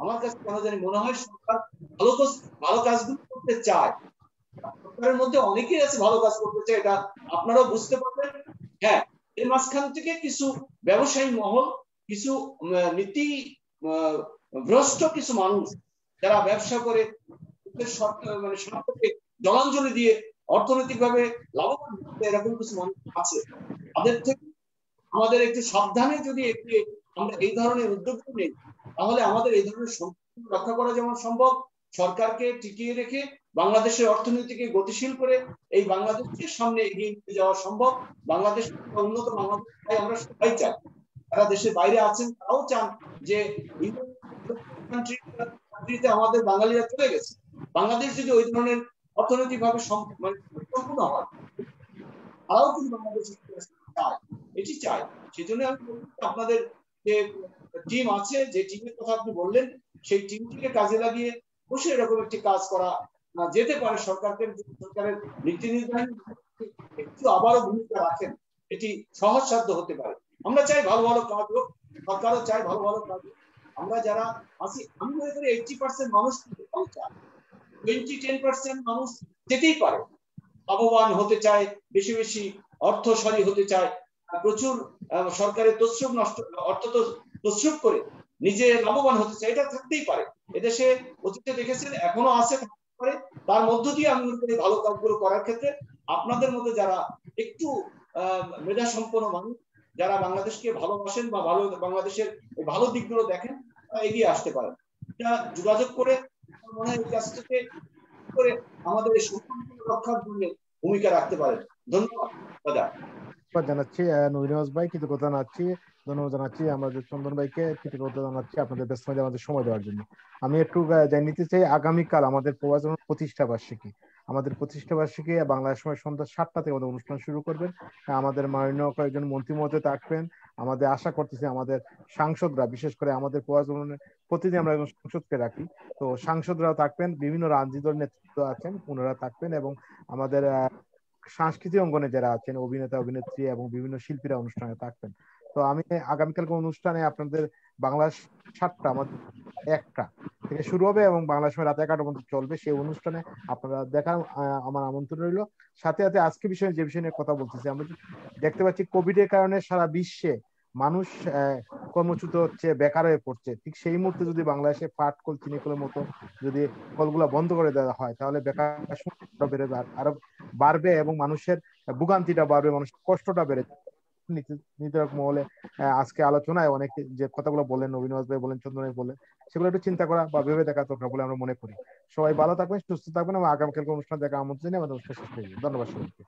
আমার কাছে কেন জানি মনে হয় সরকার ভালো কাজগুলো করতে চায়। সরকারের মধ্যে অনেকেই আছে ভালো কাজ করতে চায়, এটা আপনারাও বুঝতে পারবেন। হ্যাঁ, এর মাঝখান থেকে কিছু ব্যবসায়ী মহল, কিছু নীতি ভ্রষ্ট কিছু মানুষ যারা ব্যবসা করে মানে সরকারকে জলাঞ্জলি দিয়ে অর্থনৈতিকভাবে লাভবান হচ্ছে, এরকম কিছু মানুষ আছে। তাদের থেকে আমাদের একটু সাবধানে যদি একটি আমরা এই ধরনের উদ্যোগ নেই, তাহলে আমাদের এই ধরনের সম্পদ রক্ষা করা যেমন সম্ভব, সরকারকে টিকিয়ে রেখে বাংলাদেশের অর্থনীতিকে গতিশীল করে এই বাংলাদেশের সামনে এগিয়ে নিয়ে যাওয়া সম্ভব। বাংলাদেশ উন্নত বাংলাদেশ আমরা সবাই চাই। যারা দেশের বাইরে আছেন তারাও চান যে কান্ট্রিতে আমাদের বাঙালিরা চলে গেছে, বাংলাদেশ যদি ওই ধরনের অর্থনৈতিক ভাবে সম্পূর্ণ হয়, তারাও কিন্তু বাংলাদেশ চায়, এটি চায়। সেজন্য আমি আপনাদের যে টিম আছে, যে টিমের কথা আপনি বললেন, সেই টিমটিকে কাজে লাগিয়ে অবশ্যই এরকম একটি কাজ করা যেতে পারে। সরকারের নীতি নির্ধারণ একটু আবারও ভূমিকা রাখেন, এটি সহজসাধ্য হতে পারে। আমরা চাই ভালো ভালো কাজ হোক, সরকারও চাই ভালো ভালো কাজ হোক। আমরা যারা আছি, আমি মনে করি 80% মানুষ চায়, 20-10% মানুষ যেতেই পারে, লাভবান হতে চায়, বেশি বেশি অর্থশালী হতে চায়, প্রচুর সরকারের অর্থ তছরূপ করে নিজে লাভবান হতে চায়, এটা থাকতেই পারে। এদেশে অতীতে দেখেছেন, এখনো আছে, থাকতে পারে। তার মধ্য দিয়ে আমি মনে করি ভালো কাজগুলো করার ক্ষেত্রে আপনাদের মধ্যে যারা একটু মেধা সম্পন্ন মানুষ, যারা বাংলাদেশকে ভালোবাসেন বা বাংলাদেশের ভালো দিকগুলো দেখেন, তারা এগিয়ে আসতে পারেন। এটা যোগাযোগ করে মনে হয় এই কাজটাকে করে আমাদের এই সম্পর্ক রক্ষার জন্য ভূমিকা রাখতে পারেন। ধন্যবাদ জানাচ্ছি নবীনাজ ভাই, কৃতজ্ঞতা জানাচ্ছি, ধন্যবাদ জানাচ্ছি আমাদের চন্দন ভাইকে, কৃতজ্ঞতা জানাচ্ছি আপনাদের ব্যস্ত আমাদের সময় দেওয়ার জন্য। আমি একটু জানিতে চাই, আগামীকাল আমাদের প্রবাসী প্রতিষ্ঠা বার্ষিকী, আমাদের প্রতিষ্ঠা বার্ষিকী বাংলাদেশ সময় সন্ধ্যা 7টা থেকে আমাদের অনুষ্ঠান শুরু করবেন। আমাদের মাননীয় কয়েকজন মন্ত্রী মহোদয় থাকবেন। আমাদের আশা করতেছি আমাদের সাংসদরা, বিশেষ করে আমাদের প্রবাসী প্রতিদিন আমরা একজন সাংসদকে রাখি, তো সাংসদরাও থাকবেন, বিভিন্ন রাজনৈতিক দলের নেতৃত্ব আছেন ওনারা থাকবেন, এবং আমাদের সাংস্কৃতিক অঙ্গনে যারা আছেন অভিনেতা অভিনেত্রী এবং বিভিন্ন শিল্পীরা অনুষ্ঠানে থাকবেন। তো আমি আগামীকালকে অনুষ্ঠানে আপনাদের বাংলাদেশ 7টা আমাদের 1টা থেকে শুরু হবে এবং বাংলা সময় রাত 11টা পর্যন্ত চলবে। সেই অনুষ্ঠানে আপনারা দেখার আমার আমন্ত্রণ রইল। সাথে সাথে আজকে বিষয়ে যে বিষয় নিয়ে কথা বলতেছি, আমরা দেখতে পাচ্ছি কোভিড এর কারণে সারা বিশ্বে মানুষ কর্মচ্যুত হচ্ছে, বেকার হয়ে পড়ছে। ঠিক সেই মুহূর্তে যদি বাংলাদেশে পাট কল, চিনি কলের মতো যদি কলগুলা বন্ধ করে দেওয়া হয়, তাহলে বেকার বেড়ে আরো বাড়বে এবং মানুষের ভোগান্তিটা বাড়বে, মানুষের কষ্টটা বেড়ে নির্ধারক মহলে আজকে আলোচনায় অনেক যে কথাগুলো বললেন, নবীনাজ ভাই বলেন, চন্দন ভাই বলেন, সেগুলো একটু চিন্তা করা বা ভেবে দেখা দরকার বলে আমরা মনে করি। সবাই ভালো থাকবেন, সুস্থ থাকবেন এবং আগামীকালকে অনুষ্ঠান দেখা আমন্ত্রণ জানিয়ে আমাদের অনুষ্ঠান শেষ করব। ধন্যবাদ সবাইকে।